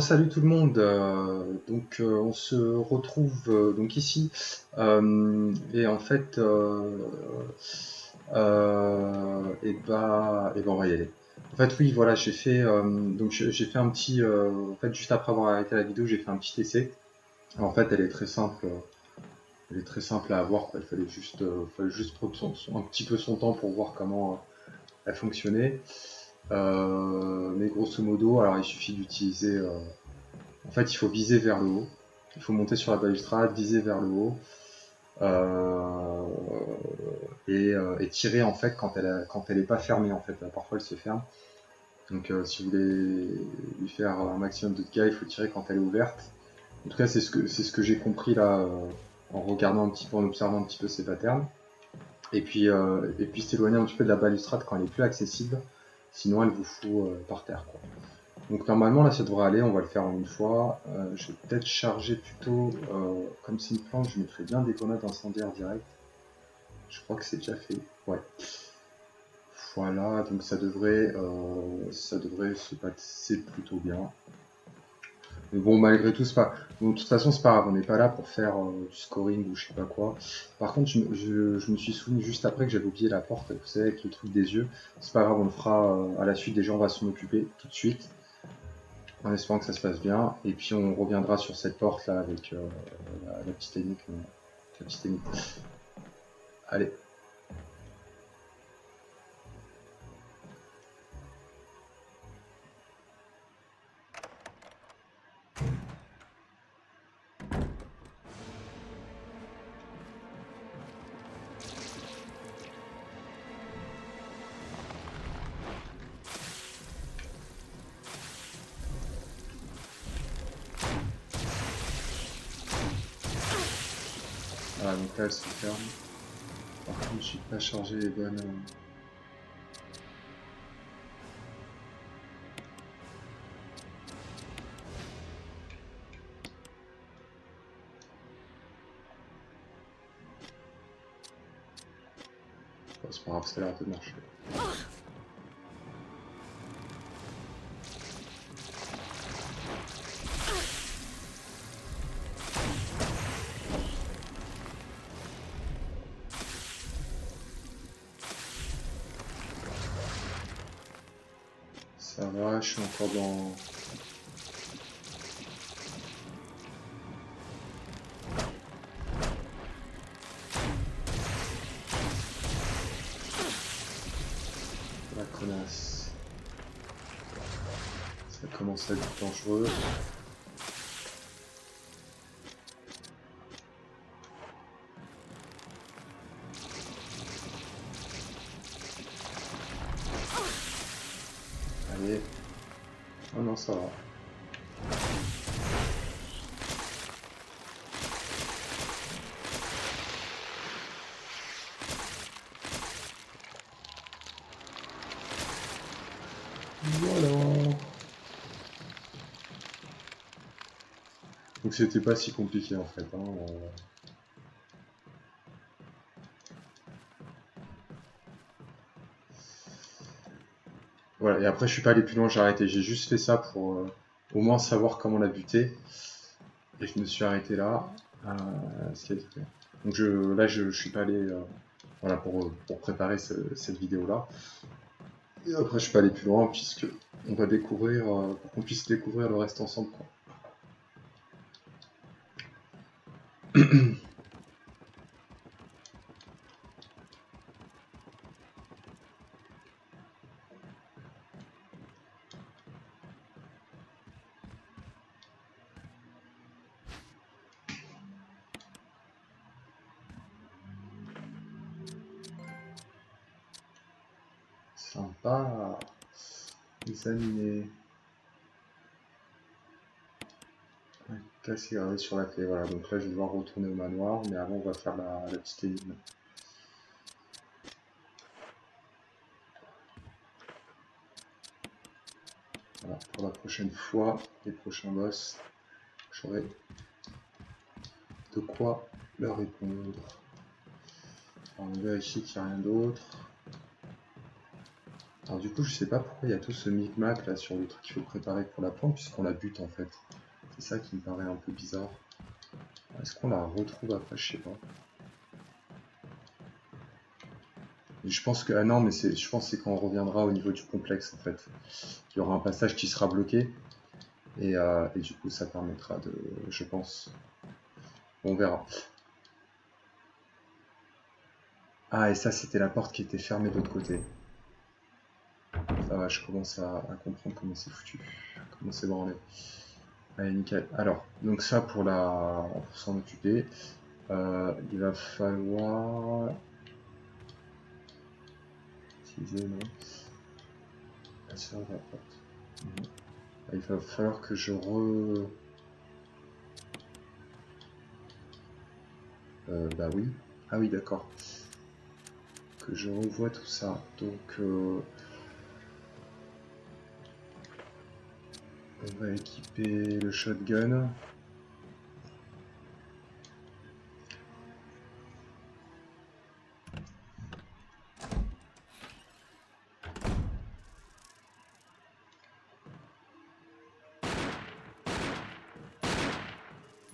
Salut tout le monde. On se retrouve donc ici et en fait on va y aller. En fait oui voilà j'ai fait un petit en fait juste après avoir arrêté la vidéo j'ai fait un petit essai. En fait elle est très simple à avoir quoi. Fallait juste prendre un petit peu son temps pour voir comment elle fonctionnait. Mais grosso modo alors il suffit d'utiliser en fait, il faut viser vers le haut. Il faut monter sur la balustrade, viser vers le haut euh, et tirer en fait quand elle est pas fermée en fait. Parfois elle se ferme. Donc si vous voulez lui faire un maximum de dégâts, il faut tirer quand elle est ouverte. En tout cas, c'est ce que j'ai compris là en regardant un petit peu, en observant un petit peu ces patterns. Et puis s'éloigner un petit peu de la balustrade quand elle est plus accessible. Sinon, elle vous fout par terre, quoi. Donc normalement là ça devrait aller, on va le faire en une fois. Je vais peut-être charger plutôt, comme c'est une planche, je mettrai bien des grenades incendiaires direct. Je crois que c'est déjà fait. Ouais. Voilà, donc ça devrait se passer plutôt bien. Mais bon, malgré tout, c'est pas. Bon, de toute façon, c'est pas grave, on n'est pas là pour faire du scoring ou je sais pas quoi. Par contre, je me suis souvenu juste après que j'avais oublié la porte, vous savez, avec le truc des yeux. C'est pas grave, on le fera à la suite, déjà on va s'en occuper tout de suite. En espérant que ça se passe bien. Et puis on reviendra sur cette porte là avec la petite énigme. La petite énigme. Allez. Voilà, donc là elle se ferme. Par contre, je n'ai pas chargé les bonnes. Bon, c'est pas grave, ça a l'air de marcher. Ça va, je suis encore dans. La connasse. Ça commence à être dangereux. Allez. Oh non, ça va. Voilà. Donc c'était pas si compliqué en fait. Hein. Voilà, et après je suis pas allé plus loin, j'ai arrêté. J'ai juste fait ça pour au moins savoir comment la buter. Et je me suis arrêté là. Donc là je suis pas allé voilà, pour préparer cette vidéo là. Et après je suis pas allé plus loin puisque on va découvrir pour qu'on puisse découvrir le reste ensemble quoi. Sympa. Examiner. Casser gravé sur la clé. Voilà, donc là je vais devoir retourner au manoir, mais avant on va faire la petite énigme. Voilà, pour la prochaine fois, les prochains boss, j'aurai de quoi leur répondre. Alors, on vérifie qu'il n'y a rien d'autre. Alors du coup, je sais pas pourquoi il y a tout ce micmac là sur le truc qu'il faut préparer pour la plante, puisqu'on la bute en fait. C'est ça qui me paraît un peu bizarre. Est-ce qu'on la retrouve après? Je sais pas. Et je pense que... Ah non, mais je pense que c'est quand on reviendra au niveau du complexe en fait. Il y aura un passage qui sera bloqué. Et du coup, ça permettra de... Je pense. On verra. Ah, et ça, c'était la porte qui était fermée de l'autre côté. Ça va, je commence à comprendre comment c'est foutu. Comment c'est branlé. Allez, nickel. Alors, donc ça pour s'en occuper. Il va falloir... Utiliser, non. Ça va pas. Non. Il va falloir que je bah oui. Ah oui, d'accord. Que je revois tout ça. Donc, on va équiper le shotgun.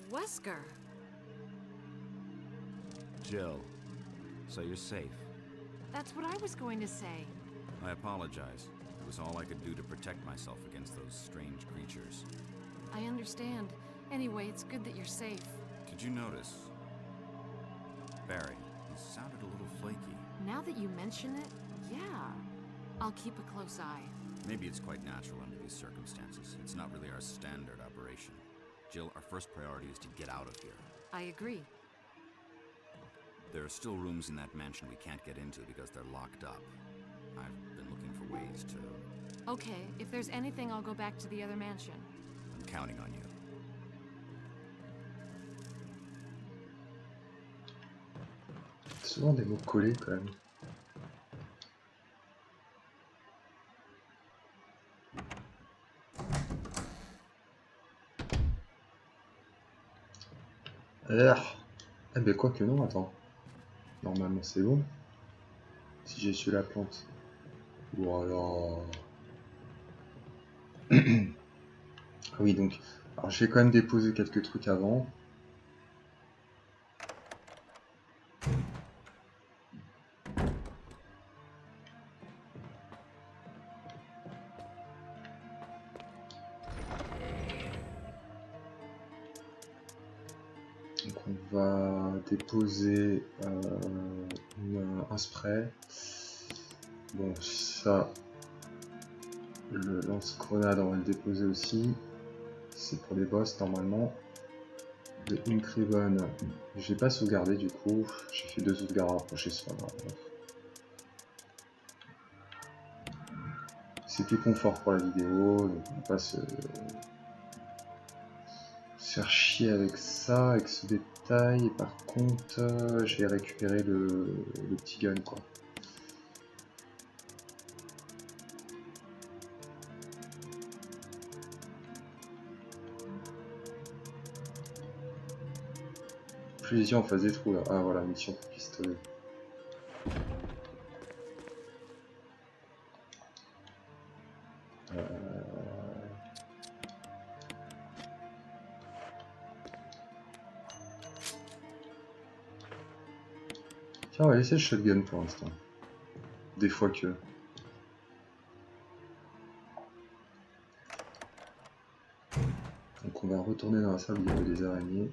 Wesker. Jill, so you're safe. That's what I was going to say. I apologize. It was all I could do to protect myself against those strange creatures. I understand. Anyway, it's good that you're safe. Did you notice? Barry, he sounded a little flaky. Now that you mention it, yeah. I'll keep a close eye. Maybe it's quite natural under these circumstances. It's not really our standard operation. Jill, our first priority is to get out of here. I agree. There are still rooms in that mansion we can't get into because they're locked up. I've been looking for ways to... Okay, if there's anything, I'll go back to the other mansion. I'm counting on you. Souvent des mots collés quand même. Ah ben quoi que non, attends. Normalement c'est bon. Si j'ai su la plante. Ou alors... Ah oui, donc... Alors je vais quand même déposer quelques trucs avant. Donc on va déposer un spray. Bon, ça... Le lance-grenade, on va le déposer aussi. C'est pour les boss normalement. Le Ink Ribbon, j'ai pas sauvegardé du coup. J'ai fait 2 sauvegardes rapprochées, c'est pas grave. C'est plus confort pour la vidéo, donc on va pas se faire chier avec ça, avec ce détail. Et par contre, je vais récupérer le petit gun quoi. Fusion en phase des trous là. Ah voilà, mission pour pistolet. Tiens, on va laisser le shotgun pour l'instant. Des fois que... Donc on va retourner dans la salle où il y avait des araignées.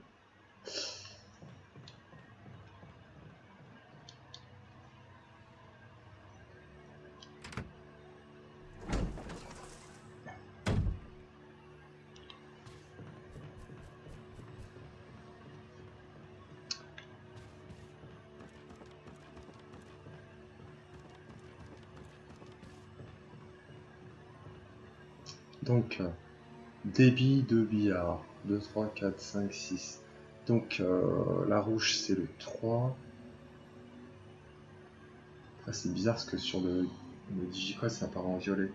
Donc, débit de billard. 2, 3, 4, 5, 6. Donc, la rouge, c'est le 3. Après, c'est bizarre parce que sur le digicode, ça apparaît en violet.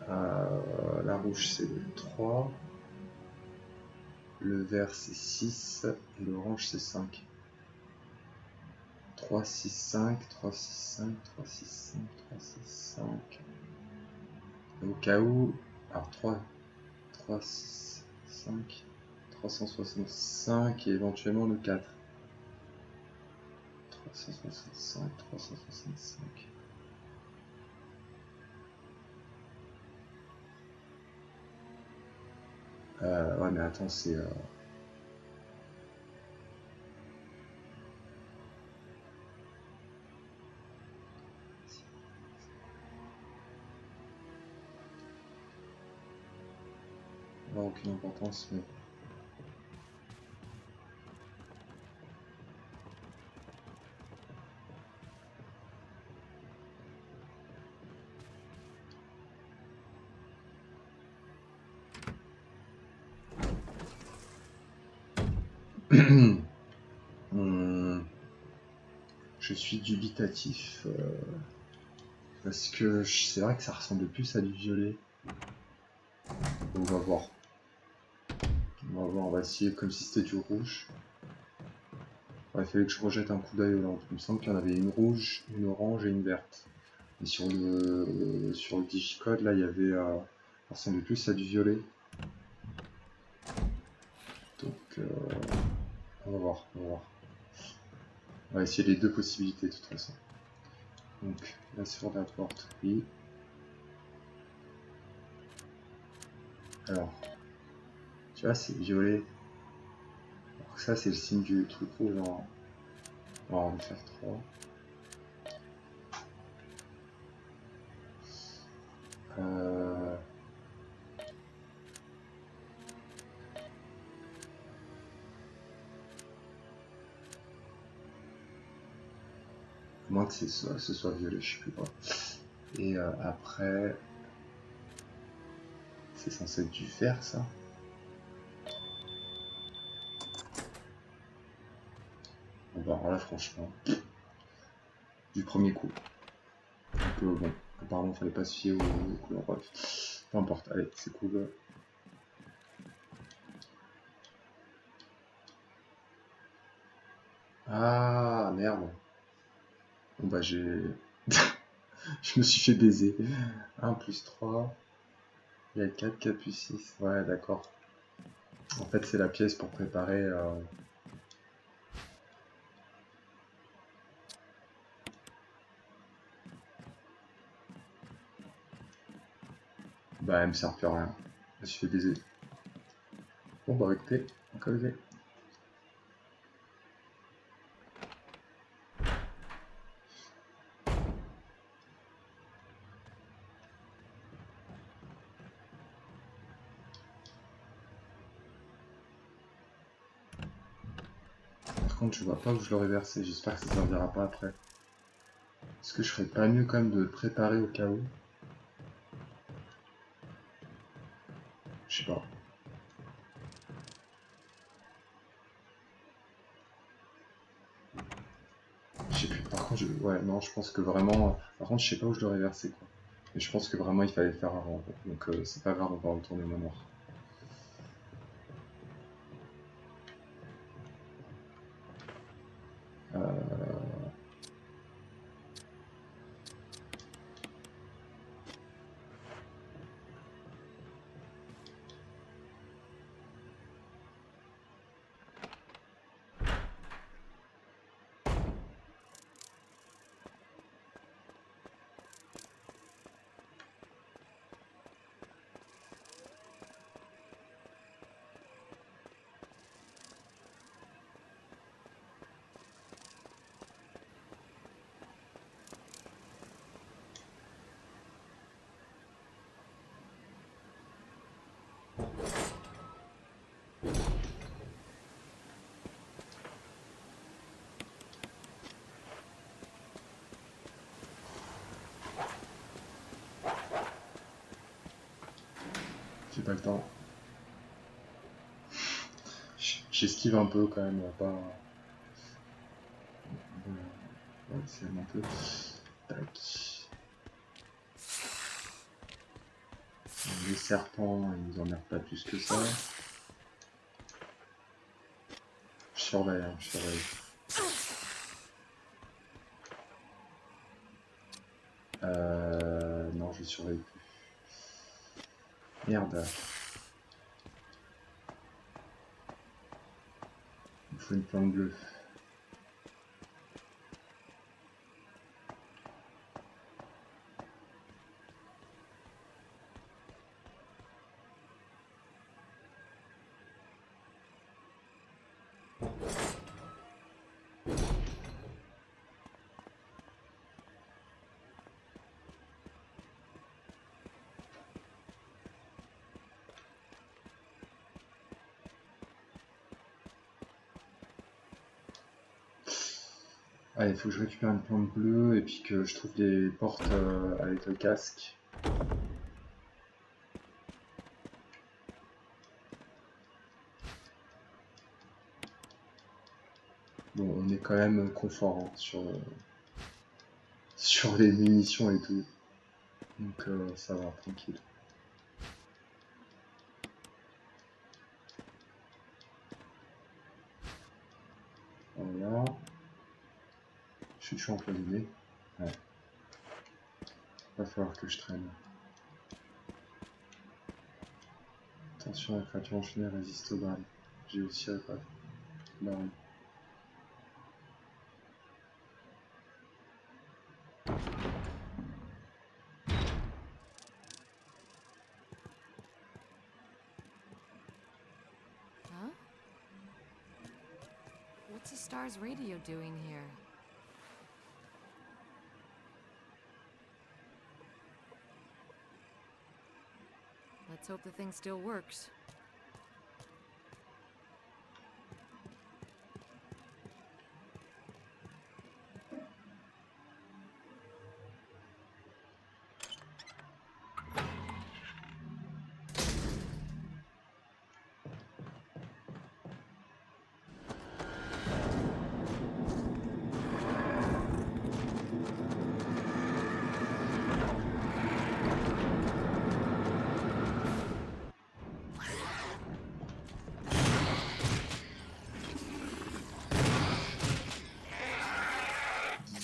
La rouge, c'est le 3. Le vert, c'est 6. Et l'orange, c'est 5. 3, 6, 5, 3, 6, 5, 3, 6, 5, 3, 6, 5. Au cas où... Alors 3, 5, 365 et éventuellement le 4. 365, 365. Ouais mais attends, c'est... aucune importance, mais... Je suis dubitatif, parce que c'est vrai que ça ressemble plus à du violet. On va voir. On va essayer comme si c'était du rouge. Ouais, il fallait que je rejette un coup d'œil aux lampes. Il me semble qu'il y en avait une rouge, une orange et une verte. Et sur le digicode, là, il y avait... ça ressemble plus à du violet. Donc, on va voir, on va voir. On va essayer les deux possibilités de toute façon. Donc, là sur la porte, oui. Alors, tu vois, c'est violet. Alors que ça, c'est le signe du truc rouge. On va en faire 3. À moins que ce soit violet, je sais plus quoi. Et après, c'est censé être du vert, ça. Bon, bah, alors là, franchement, du premier coup. Donc, bon, apparemment, il fallait pas se fier aux couleurs. Bref, peu importe. Allez, c'est cool. Ah, merde. Bon, bah, j'ai... je me suis fait baiser. 1 plus 3. Il y a 4, 4 plus 6. Ouais, d'accord. En fait, c'est la pièce pour préparer... Bah, elle me sert plus à rien. Je me suis fait baiser. Bon, bah, écoutez, on va. Par contre, je vois pas où je l'aurais versé. J'espère que ça servira pas après. Est-ce que je ferais pas mieux quand même de le préparer au cas où? Je sais pas. Je sais plus. Par contre, ouais, non, je pense que vraiment... Par contre, je sais pas où je l'aurais versé, quoi. Mais je pense que vraiment, il fallait le faire avant. Donc, c'est pas grave, on va retourner au manoir. J'ai pas le temps. J'esquive un peu quand même, on va pas... Ouais, c'est un peu... Tac. Les serpents, ils nous emmerdent pas plus que ça. Je surveille, hein, je surveille. Non, je surveille plus. Merde. Il faut une plante bleue. Ah, il faut que je récupère une plante bleue et puis que je trouve des portes avec le casque. Bon, on est quand même confort hein, sur les munitions et tout. Donc ça va, tranquille. Voilà. Je suis toujours empoisonné. Ouais. Va falloir que je traîne. Attention, la créature enchaînée résiste aux balles. J'ai aussi pas. Non. Huh? What's the star's radio doing here? Let's hope the thing still works.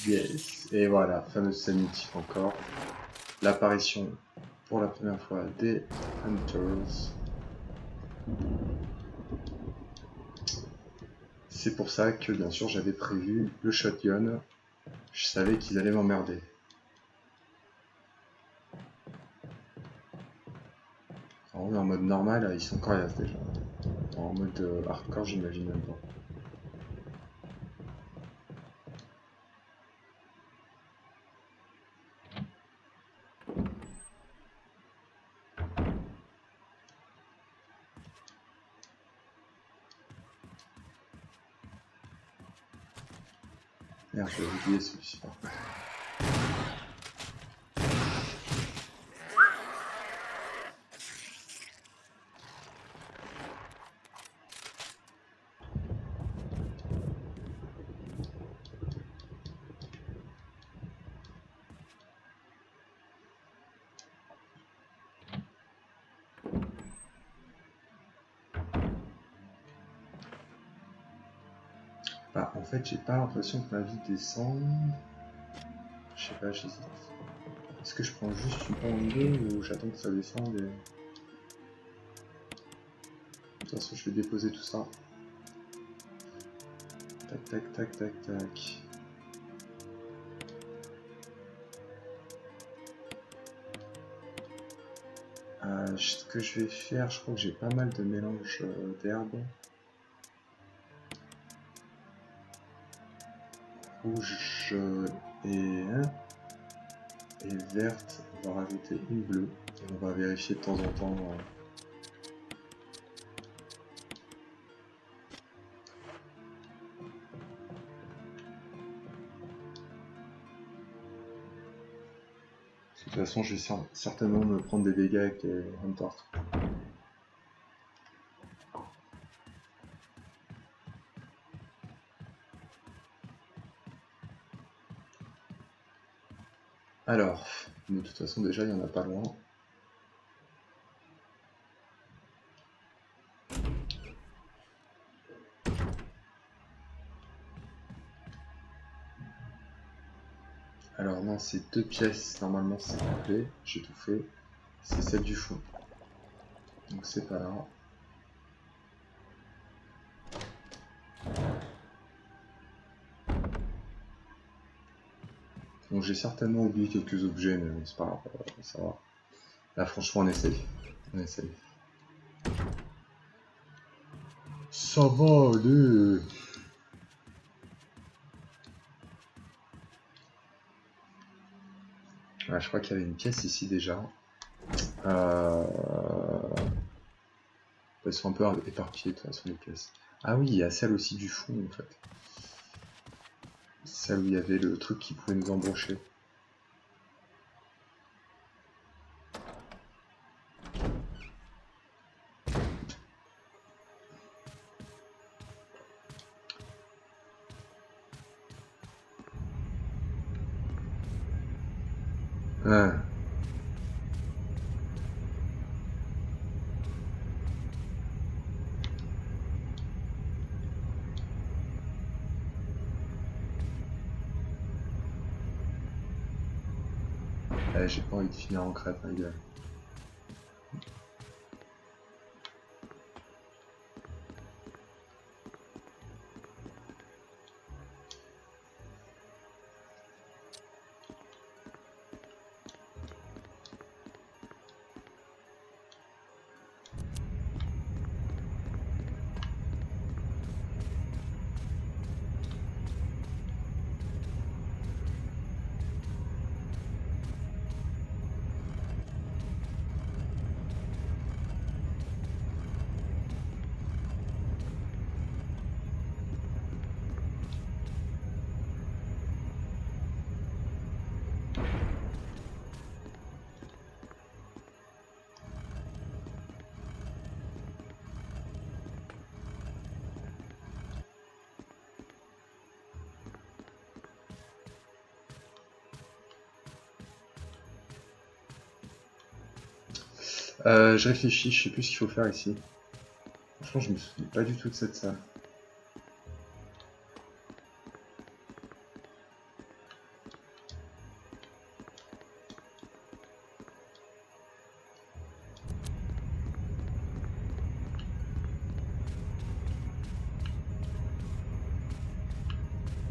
Yes. Et voilà, fameuse scène mythique encore. L'apparition pour la première fois des Hunters. C'est pour ça que bien sûr j'avais prévu le shotgun. Je savais qu'ils allaient m'emmerder. En mode normal, ils sont coriaces déjà. En mode hardcore, j'imagine même pas. Merde, j'avais oublié celui-ci par contre. Bah, en fait, j'ai pas l'impression que ma vie descend. Je sais pas, j'hésite. Est-ce que je prends juste une plante bleue ou j'attends que ça descende et... De toute façon, je vais déposer tout ça. Tac, tac, tac, tac, tac. Ce que je vais faire, je crois que j'ai pas mal de mélange d'herbes. Rouge et verte, on va rajouter une bleue. Et on va vérifier de temps en temps. De toute façon, je vais certainement me prendre des dégâts avec les Hunters. Alors, de toute façon, déjà, il y en a pas loin. Alors non, c'est 2 pièces, normalement c'est complet, j'ai tout fait. C'est celle du fond. Donc c'est pas là. Donc j'ai certainement oublié quelques objets, mais bon, c'est pas grave, ça va. Là franchement on essaye. On essaye. Ça va aller. Ah, je crois qu'il y avait une pièce ici déjà. Elles sont un peu éparpillées de toute façon les pièces. Ah oui, il y a celle aussi du fond en fait. Celle où il y avait le truc qui pouvait nous embrocher. Ah. J'ai pas envie de finir en crêpe, ma gueule. Je réfléchis, je sais plus ce qu'il faut faire ici. Franchement, je me souviens pas du tout de cette salle.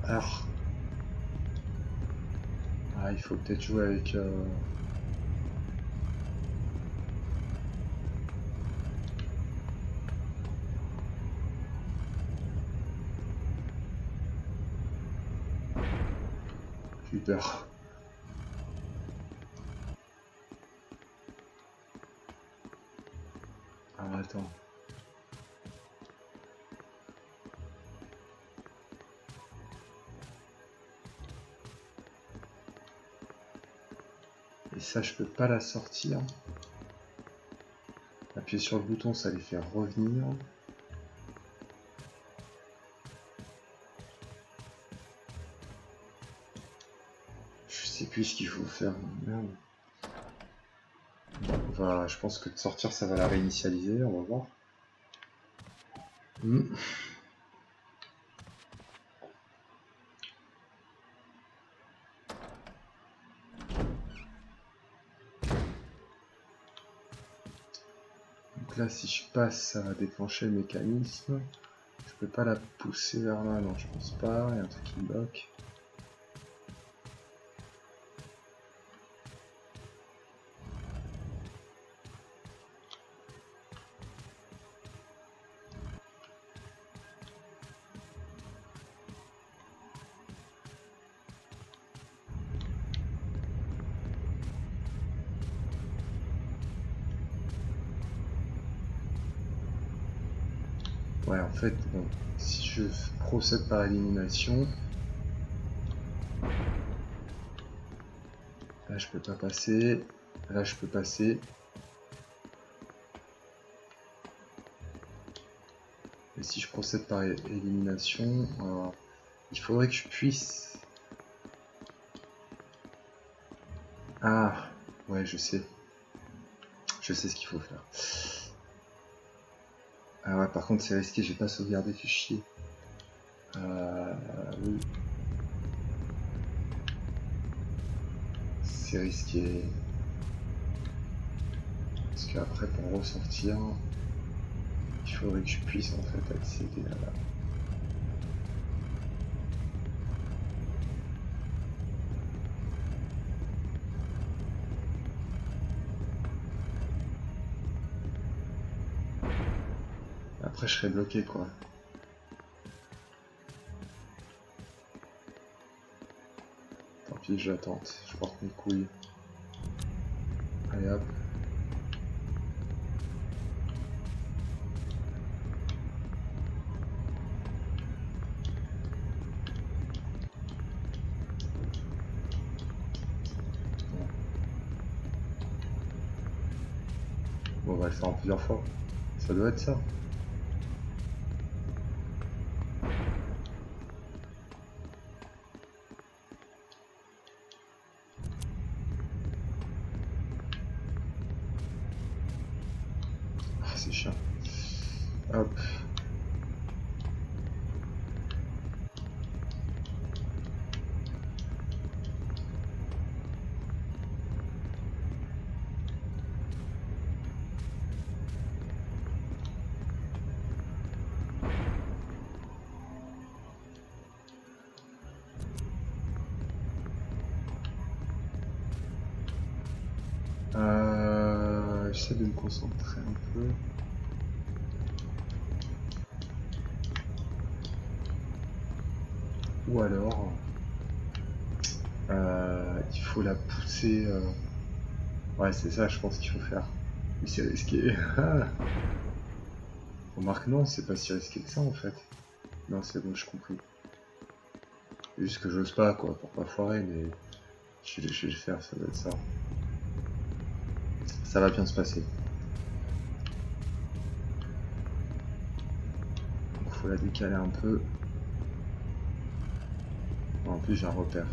Alors... Ah, il faut peut-être jouer avec... J'ai eu peur. Alors attends. Et ça, je peux pas la sortir. Appuyer sur le bouton, ça les fait revenir. Je sais plus ce qu'il faut faire. Merde. Voilà, je pense que de sortir, ça va la réinitialiser. On va voir. Donc là, si je passe, ça va déclencher le mécanisme. Je peux pas la pousser vers là, non, je pense pas. Il y a un truc qui bloque. Ouais, en fait, bon, si je procède par élimination, là je peux pas passer, là je peux passer. Et si je procède par élimination, il faudrait que je puisse... Ah, ouais, je sais. Je sais ce qu'il faut faire. Ah ouais, par contre c'est risqué, j'ai pas sauvegardé, fait chier. Oui. C'est risqué. Parce qu'après, pour ressortir, il faudrait que je puisse en fait accéder à la... Après, je serais bloqué, quoi. Tant pis, j'attends. Je porte mes couilles. Allez, hop. Bon, on va le faire en plusieurs fois. Ça doit être ça. Ah, c'est chiant. Hop. J'essaie de me concentrer un peu. Ou alors, il faut la pousser. Ouais, c'est ça, je pense qu'il faut faire. Mais c'est risqué. Remarque, non, c'est pas si risqué que ça en fait. Non, c'est bon, j'ai compris. Juste que j'ose pas, quoi, pour pas foirer, mais je vais le faire, ça doit être ça. Ça va bien se passer. Donc, faut la décaler un peu. En plus, j'ai un repère.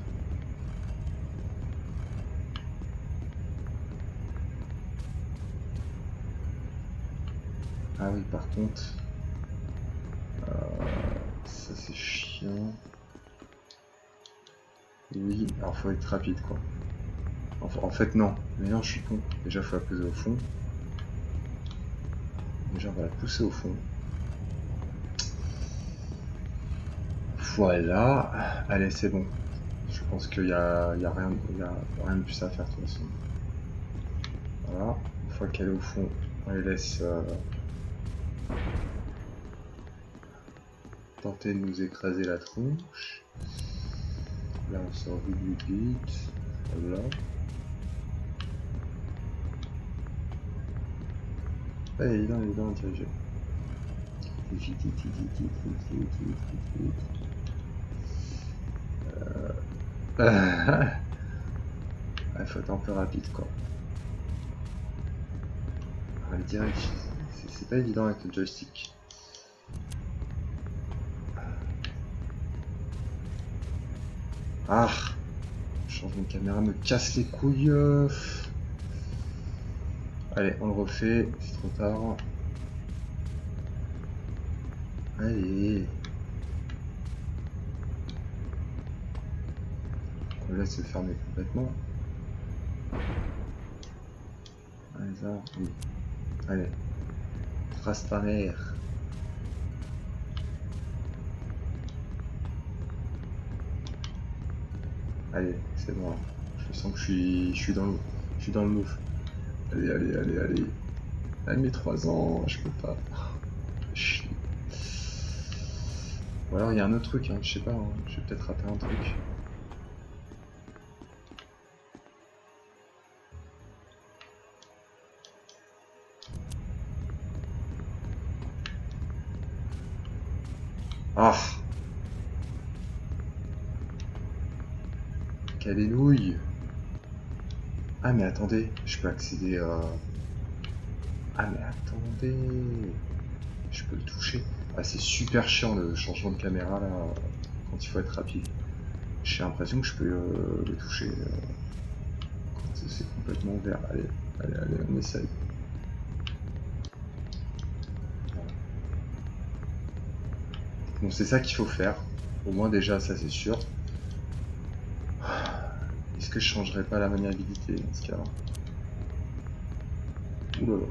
Ah oui, par contre, ça c'est chiant. Oui, alors faut être rapide, quoi. En fait, non. Mais non, je suis con. Déjà, faut la poser au fond. Déjà, on va la pousser au fond. Voilà. Allez, c'est bon. Je pense qu'il y a rien de plus à faire, de toute façon. Voilà. Une fois qu'elle est au fond, on les laisse tenter de nous écraser la tronche. Là, on sort vite. Voilà. Allez, il est dans le diriger. Vite. Il faut être un peu rapide, quoi. Alors, le direct, c'est pas évident avec le joystick. Ah, le changement de caméra me casse les couilles. Allez, on le refait, c'est trop tard. Allez. On le laisse se fermer complètement. Allez, ça, oui. Allez. Trace ta mère. Allez, c'est bon. Je sens que je suis dans le move. Allez. À mes 3 ans, je peux pas. Chier. Ou alors il y a un autre truc, hein, je sais pas, hein. Je vais peut-être rater un truc. Ah, quelle nouille. Ah mais attendez, je peux accéder à... Ah mais attendez, je peux le toucher. Ah c'est super chiant le changement de caméra là, quand il faut être rapide. J'ai l'impression que je peux le toucher quand c'est complètement ouvert. Allez, on essaye. Bon, c'est ça qu'il faut faire. Au moins déjà, ça c'est sûr. Est-ce que je changerais pas la maniabilité dans ce cas-là? Oulala.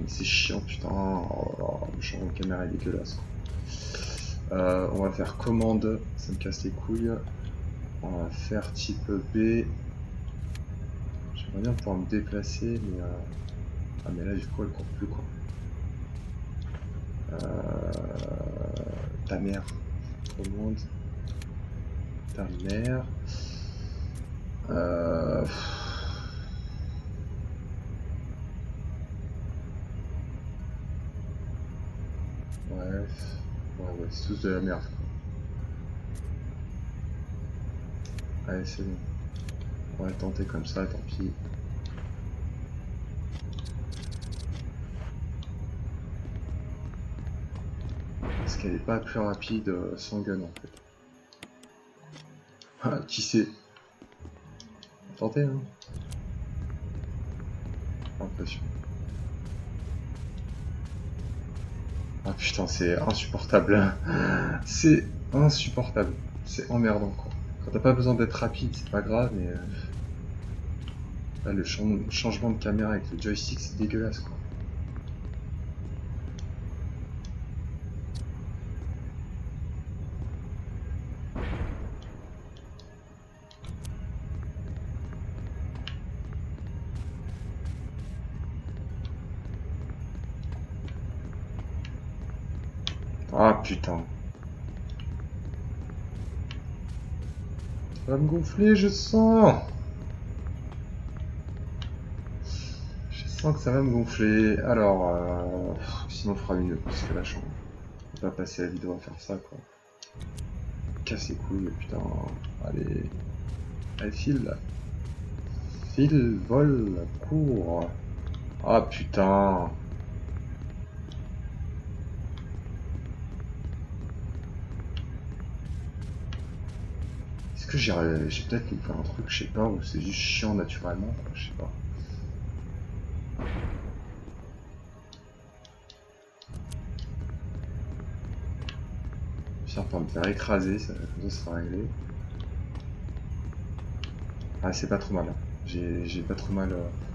Mais c'est chiant, putain. Oh là là, le changement de caméra est dégueulasse. On va faire commande, ça me casse les couilles. On va faire type B. J'aimerais bien pouvoir me déplacer, mais ah mais là du coup elle court plus quoi. Ta mère. Commande. Ta mère. Bref. Ouais, c'est tous de la merde quoi. Allez, c'est bon. On va tenter comme ça, tant pis. Parce qu'elle est pas plus rapide sans gun en fait. Ah, qui sait? Tenter hein. Impression. Ah putain, c'est insupportable. C'est insupportable. C'est emmerdant quoi. Quand t'as pas besoin d'être rapide, c'est pas grave, mais là, le changement de caméra avec le joystick, c'est dégueulasse quoi. Ah putain. Ça va me gonfler, je sens. Je sens que ça va me gonfler. Alors, sinon on fera mieux, parce que là, je vais pas passer la vidéo à faire ça, quoi. Casse les couilles, putain. Allez. Allez, file. File, vole, cours. Ah putain. Est-ce que j'ai peut-être loupé un truc, je sais pas, ou c'est juste chiant naturellement, quoi, je sais pas. Fier pour me faire écraser, ça, comme ça sera réglé. Ah, c'est pas trop mal. Hein. J'ai pas trop mal.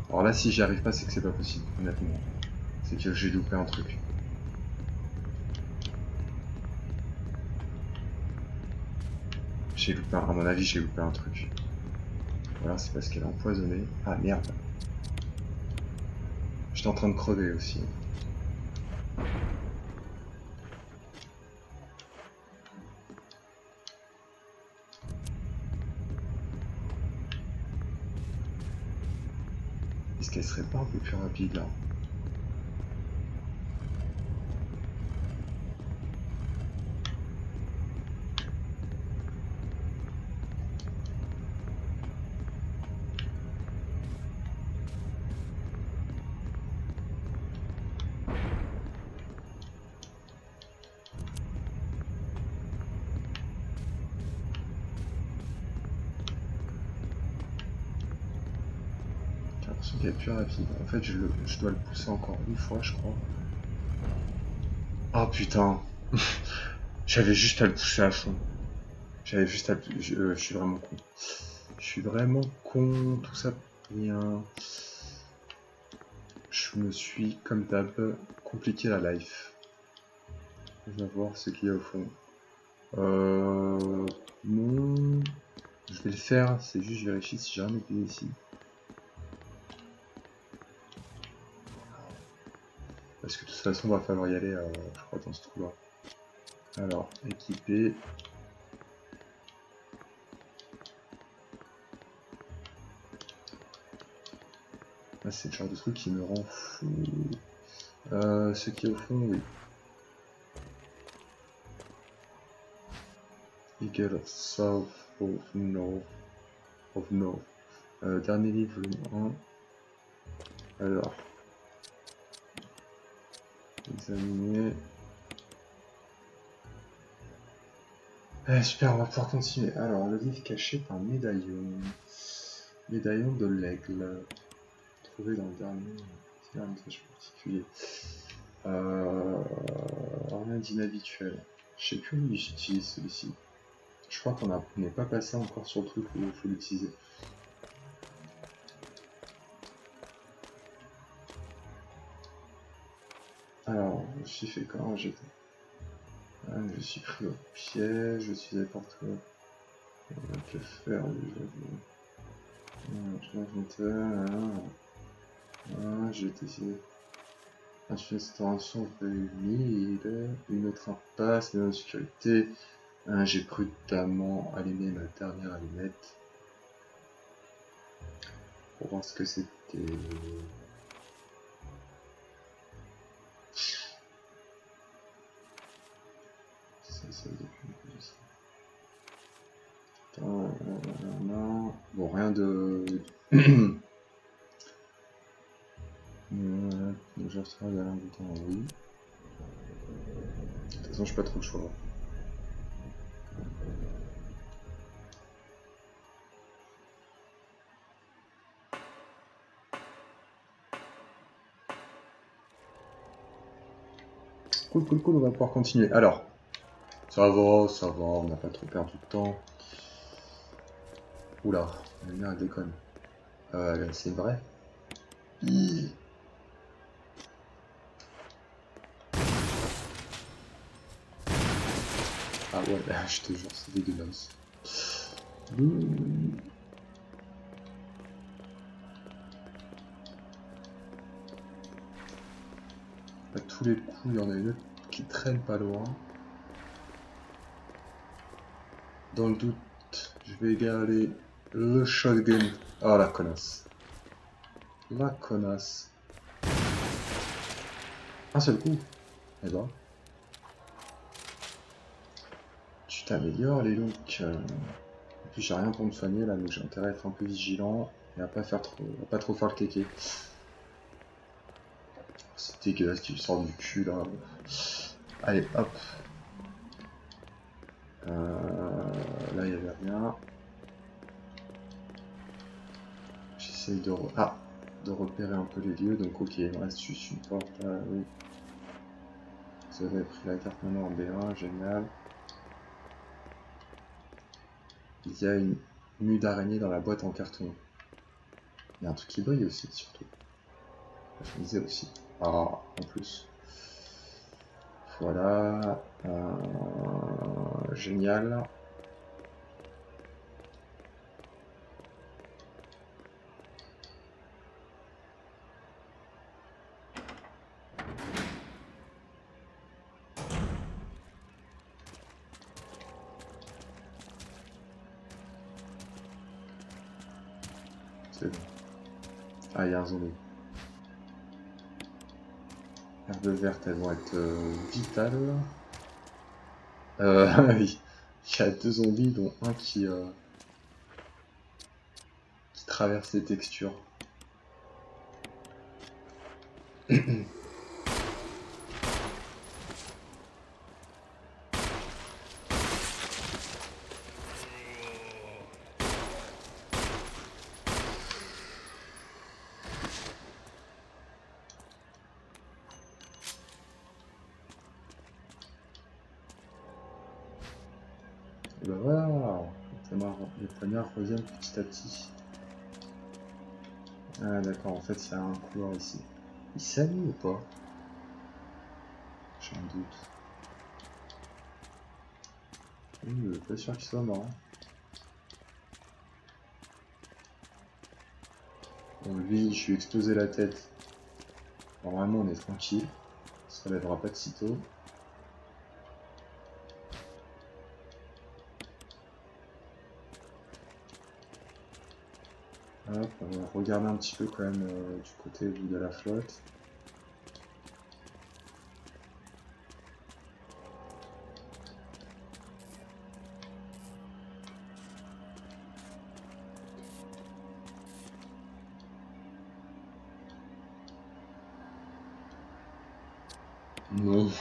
Alors là, si j'y arrive pas, c'est que c'est pas possible, honnêtement. C'est que j'ai loupé un truc. J'ai loupé, à mon avis, j'ai loupé un truc. Voilà, c'est parce qu'elle est empoisonnée. Ah merde. J'étais en train de crever aussi. Est-ce qu'elle serait pas un peu plus rapide là? J'ai l'impression qu'elle est plus rapide. En fait, je dois le pousser encore une fois, je crois. Ah putain. J'avais juste à le pousser à fond. J'avais juste à le... je suis vraiment con. Je suis vraiment con, tout ça pour rien. Je me suis, comme d'hab, compliqué la life. On va voir ce qu'il y a au fond. Non. Je vais le faire, c'est juste je vérifie si j'ai rien oublié ici. Parce que de toute façon, il va falloir y aller, je crois, dans ce trou-là. Alors, équiper. Là, c'est le genre de truc qui me rend fou. Ce qui est au fond, oui. Eagle of South of North. Dernier livre, volume 1. Alors. Examiner. Super, on va pouvoir continuer. Alors, le livre caché est un médaillon. Médaillon de l'aigle. Trouvé dans le dernier message particulier. Rien d'inhabituel. Je sais plus où j'utilise celui-ci. Je crois qu'on n'est pas passé encore sur le truc où il faut l'utiliser. Alors, je me suis fait quand j'étais. Je me suis pris au piège, je suis allé partout. Que faire j'ai essayé. Une restauration une autre impasse, une autre sécurité. J'ai prudemment allumé ma dernière allumette pour voir ce que c'était. Non. Bon, rien de. Je resterai à du temps, oui. De toute façon, je n'ai pas trop le choix. Cool, on va pouvoir continuer. Alors, ça va, on n'a pas trop perdu de temps. Oula, la lumière elle déconne. C'est vrai. Ah ouais, je te jure, c'est dégueulasse. À tous les coups, il y en a une autre qui traîne pas loin. Dans le doute, je vais égaler le shotgun. Ah, la connasse. La connasse. Un seul coup. Eh ben. Tu t'améliores, les looks. Et puis j'ai rien pour me soigner là, donc j'ai intérêt à être un peu vigilant et à pas trop faire le kéké. C'est dégueulasse qui lui sort du cul là. Allez, hop. Là il y avait rien. J'essaye de repérer un peu les lieux, donc ok, il me reste juste une porte là, oui. Vous avez pris la carte maintenant en B1, génial. Il y a une mue d'araignée dans la boîte en carton. Il y a un truc qui brille aussi, surtout. Je me disais aussi. Ah, en plus. Voilà. Génial. C'est bon. Ah, il y a un zombie. Herbes vertes, elles vont être vitales. Oui. Il y a 2 zombies, dont un qui traverse les textures. Et ben voilà, les poignards reviennent petit à petit. Ah d'accord, en fait il y a un couloir ici. Il s'allume ou pas? J'ai un doute. Pas sûr qu'il soit mort. Bon, lui, je lui ai explosé la tête. Normalement on est tranquille. Il se relèvera pas de sitôt. Hop, on va regarder un petit peu quand même du côté où il y a la flotte. Non.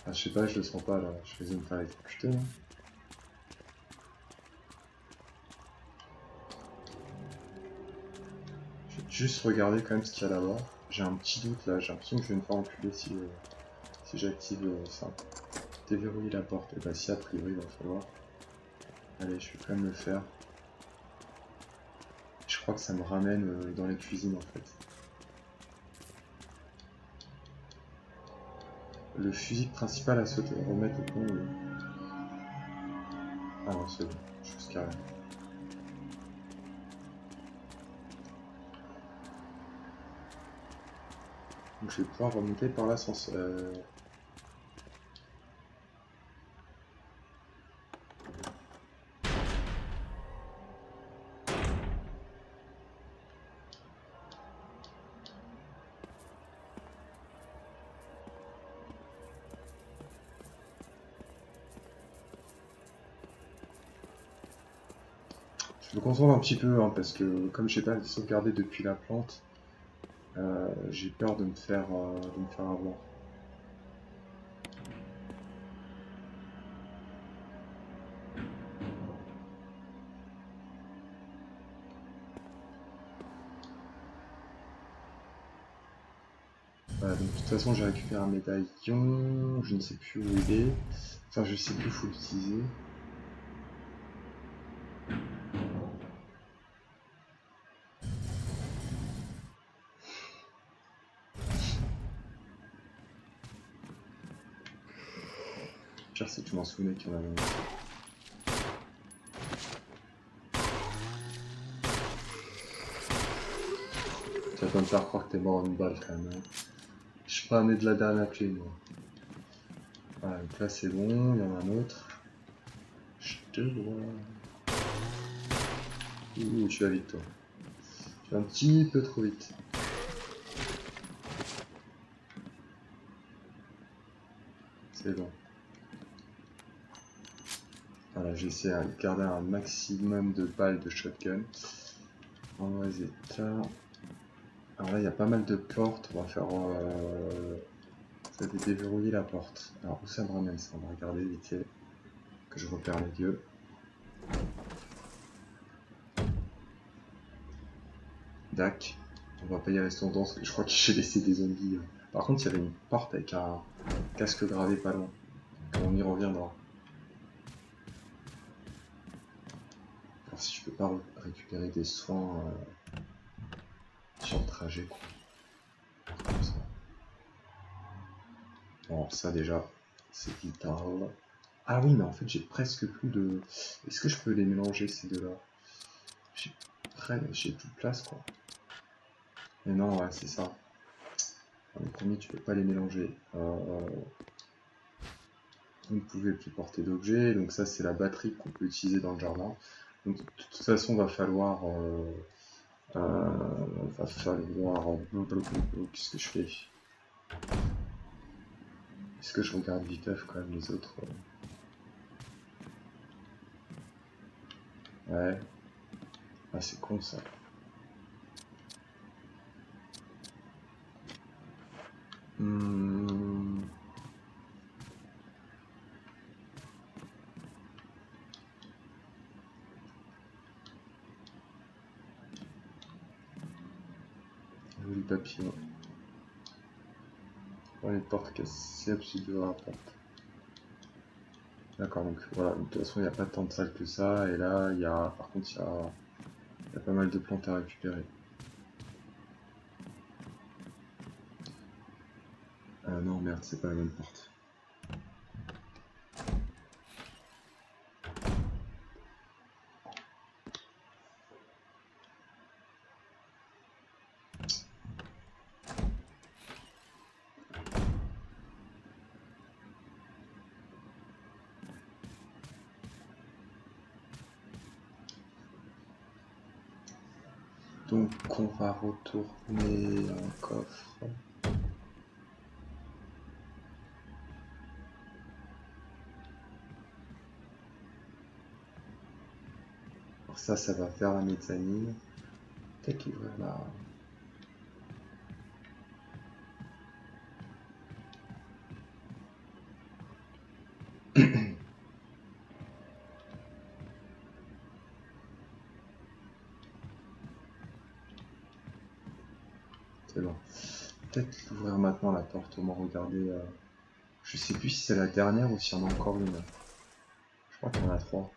Ah, je sais pas, je le sens pas là. Je vais me faire électrocuter. Hein. Je vais juste regarder quand même ce qu'il y a là-bas. J'ai un petit doute là. J'ai l'impression que je vais me faire enculer si j'active ça. Déverrouiller la porte. Et bah si a priori il va falloir. Allez, je vais quand même le faire. Je crois que ça me ramène dans les cuisines en fait. Le fusil principal a sauté. Remettre au point. Ah non, c'est bon. Chose carrée. Donc je vais pouvoir remonter par l'ascenseur. Je me concentre un petit peu hein, parce que comme j'ai pas sauvegardé depuis la plante, j'ai peur de me faire avoir. Voilà, donc de toute façon j'ai récupéré un médaillon, je ne sais plus où il est, enfin je sais plus où il faut l'utiliser. Le pire c'est que je m'en souvenais qu'il y en avait un. Tu vas pas me faire croire que t'es mort en une balle quand même. Hein. Je suis pas né de la dernière clé moi. Voilà, donc là c'est bon, il y en a un autre. Je te vois. Ouh, tu vas vite toi. Tu vas un petit peu trop vite. C'est bon. Voilà, j'essaie de garder un maximum de balles de shotgun. En mauvais état. Alors là, il y a pas mal de portes. On va faire. Ça va déverrouiller la porte. Alors où ça me ramène ça? On va regarder vite fait. Que je repère les yeux. Dac. On va pas y rester longtemps parce que je crois que j'ai laissé des zombies. Par contre, il y avait une porte avec un casque gravé pas loin. Donc, on y reviendra. Alors si je peux pas récupérer des soins sur le trajet, quoi. Comme ça. Bon, ça déjà, c'est vital. Ah oui, mais en fait, j'ai presque plus de... Est-ce que je peux les mélanger, ces deux-là? J'ai plus de place, quoi. Mais non, ouais, c'est ça. Dans les premiers, tu peux pas les mélanger. Vous ne pouvez plus porter d'objets. Donc ça, c'est la batterie qu'on peut utiliser dans le jardin. Donc de toute façon, va falloir... Qu'est-ce que je fais? Est-ce que je regarde vite quand même les autres? Ouais. Ah, c'est con ça. Joli papillon. Oh, les portes cassées, absolument de la porte. D'accord, donc voilà, de toute façon il n'y a pas tant de salles que ça, et là il y a, par contre il y a pas mal de plantes à récupérer. Ah non merde, c'est pas la bonne porte. Donc on va retourner dans le coffre. Alors ça va faire la mezzanine. Peut-être ouvrir là. C'est bon. Peut-être l'ouvrir maintenant la porte, au moins regarder. Je sais plus si c'est la dernière ou s'il y en a encore une. Je crois qu'il y en a 3.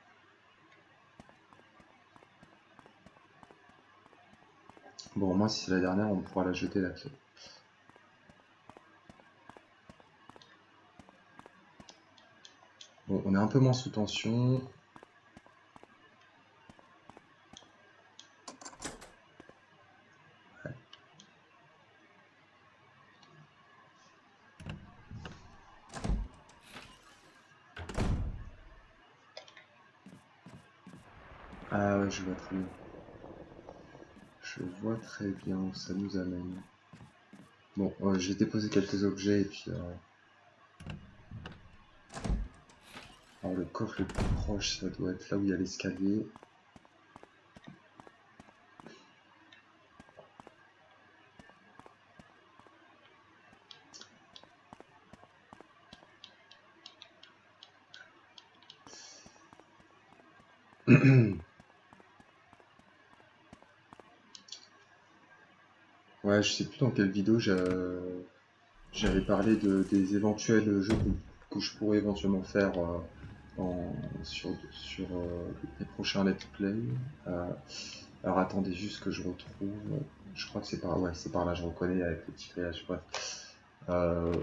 Bon, moi si c'est la dernière, on pourra la jeter la clé. Bon, on est un peu moins sous tension. Ah ouais, je vois très bien. Je vois très bien où ça nous amène. Bon, j'ai déposé quelques objets et puis... Alors le coffre le plus proche, ça doit être là où il y a l'escalier. Ouais, je sais plus dans quelle vidéo j'avais parlé des éventuels jeux que je pourrais éventuellement faire sur les prochains let's play. Euh, alors attendez juste que je retrouve. Je crois que c'est par là, je reconnais avec le petit feuillage. Bref.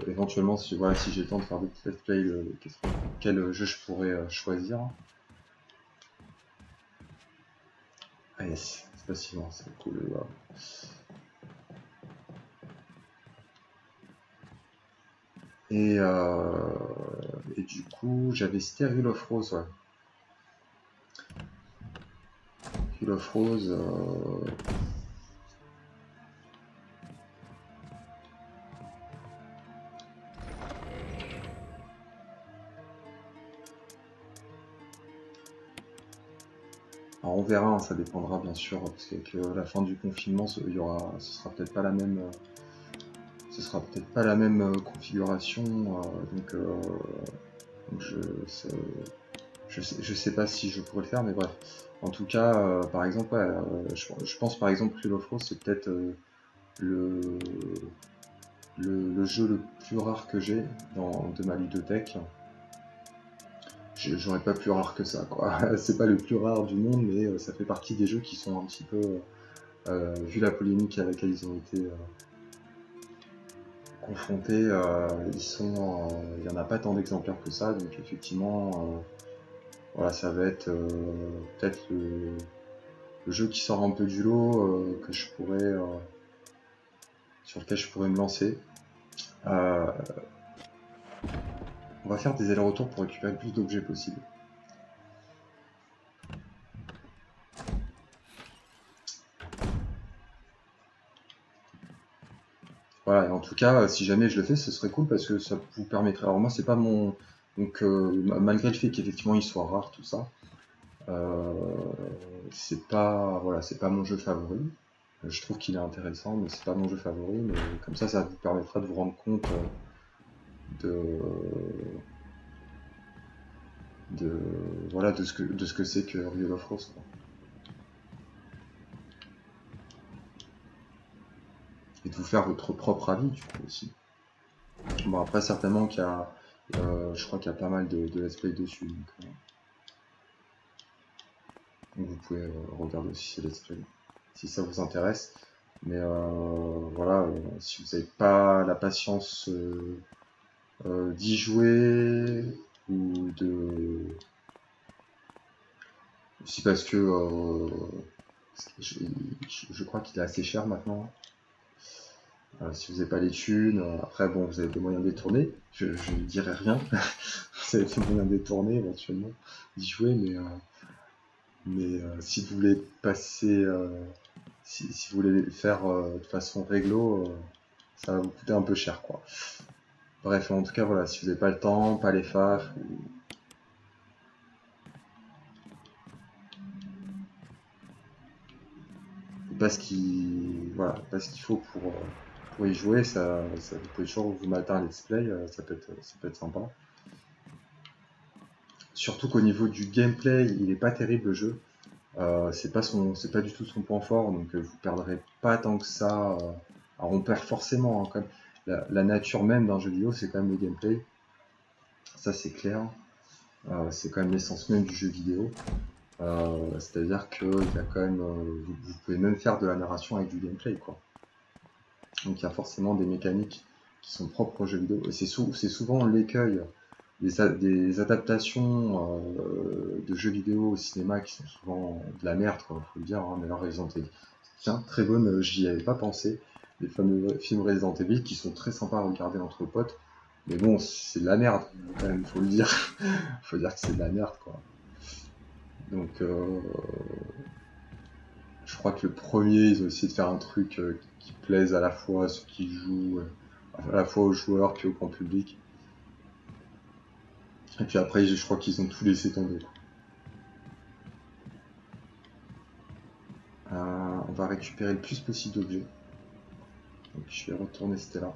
Éventuellement, si, voilà, si j'ai le temps de faire des petits let's play, quel jeu je pourrais choisir. Ah yes, c'est pas si loin, c'est cool. Voilà. Et du coup, j'avais cité Hill of Rose, ouais. Hill of Rose. Alors on verra, hein, ça dépendra bien sûr, parce qu'avec la fin du confinement, ce sera peut-être pas la même, configuration. Donc je sais pas si je pourrais le faire, mais bref. En tout cas, par exemple, ouais, je pense par exemple que Hill of Rose, c'est peut-être le, le jeu le plus rare que j'ai de ma ludothèque. J'aurais pas plus rare que ça, quoi. C'est pas le plus rare du monde, mais ça fait partie des jeux qui sont un petit peu, vu la polémique à laquelle ils ont été confrontés, il y en a pas tant d'exemplaires que ça, donc effectivement, voilà, ça va être peut-être le jeu qui sort un peu du lot, sur lequel je pourrais me lancer. On va faire des allers-retours pour récupérer le plus d'objets possible. Voilà, et en tout cas, si jamais je le fais, ce serait cool parce que ça vous permettrait. Alors moi, c'est pas mon. Donc, malgré le fait qu'effectivement il soit rare, tout ça, euh, c'est pas mon jeu favori. Je trouve qu'il est intéressant, mais c'est pas mon jeu favori. Mais comme ça vous permettra de vous rendre compte de, de, voilà, de ce que c'est que Real of Rose, quoi. Et de vous faire votre propre avis, du coup, aussi. Bon, après, certainement qu'il y a. Je crois qu'il y a pas mal de let's play dessus. Donc vous pouvez regarder aussi ces let's play si ça vous intéresse. Mais voilà, si vous n'avez pas la patience d'y jouer ou de. Aussi parce que je crois qu'il est assez cher maintenant. Si vous n'avez pas les thunes, après bon, vous avez des moyens détournés. Je ne dirais rien. Vous avez des moyens détournés éventuellement d'y jouer, mais si vous voulez passer, si vous voulez le faire de façon réglo, ça va vous coûter un peu cher, quoi. Bref, en tout cas, voilà, si vous n'avez pas le temps, pas les faves, pas ce qu'il faut pour y jouer, vous pouvez toujours vous mater un let's play, ça peut être sympa. Surtout qu'au niveau du gameplay, il est pas terrible le jeu. C'est pas du tout son point fort, donc vous perdrez pas tant que ça. Alors on perd forcément, hein, quand même. La nature même d'un jeu vidéo, c'est quand même le gameplay. Ça c'est clair. C'est quand même l'essence même du jeu vidéo. C'est-à-dire que il y a quand même, vous pouvez même faire de la narration avec du gameplay, quoi. Donc il y a forcément des mécaniques qui sont propres au jeu vidéo. Et c'est souvent l'écueil des adaptations de jeux vidéo au cinéma qui sont souvent de la merde, quoi, faut le dire, hein, mais alors Resident Evil, tiens, très bonne, j'y avais pas pensé, les fameux films Resident Evil qui sont très sympas à regarder entre potes, mais bon, c'est de la merde, quand même, faut le dire, faut dire que c'est de la merde, quoi. Donc, je crois que le premier, ils ont essayé de faire un truc qui plaise à la fois à ceux qui jouent, à la fois aux joueurs puis au grand public. Et puis après, je crois qu'ils ont tout laissé tomber, quoi. On va récupérer le plus possible d'objets. Donc je vais retourner Stella.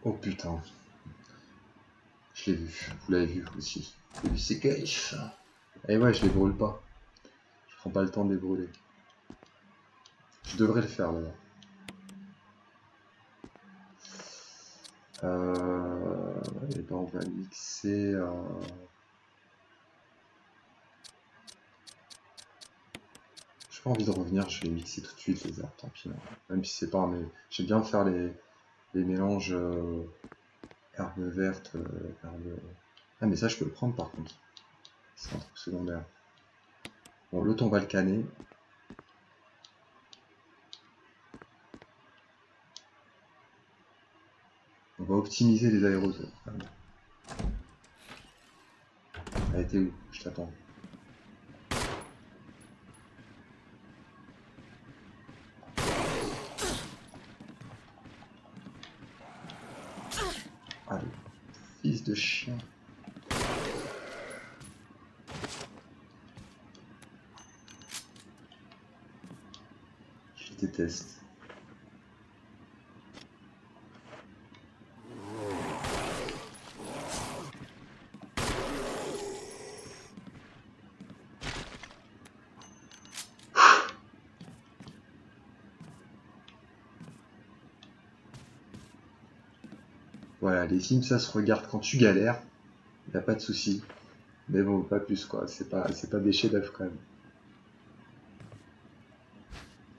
Oh putain, je l'ai vu. Vous l'avez vu aussi. Vous avez vu ces caches. Et ouais, je les brûle pas. Je prends pas le temps de les brûler. Je devrais le faire d'ailleurs. Et ben on va mixer. J'ai pas envie de revenir, je vais mixer tout de suite les herbes, tant pis. Hein. Même si c'est pas, mais j'aime bien faire les mélanges herbes vertes, herbes. Ah mais ça je peux le prendre par contre. C'est un truc secondaire. Bon, l'autre on va le canner. On va optimiser les aérosols. Elle était où? Je t'attends. Allez, fils de chien. Je déteste. Voilà, les films ça se regarde quand tu galères, y a pas de souci. Mais bon, pas plus quoi, c'est pas des chefs-d'œuvre quand même.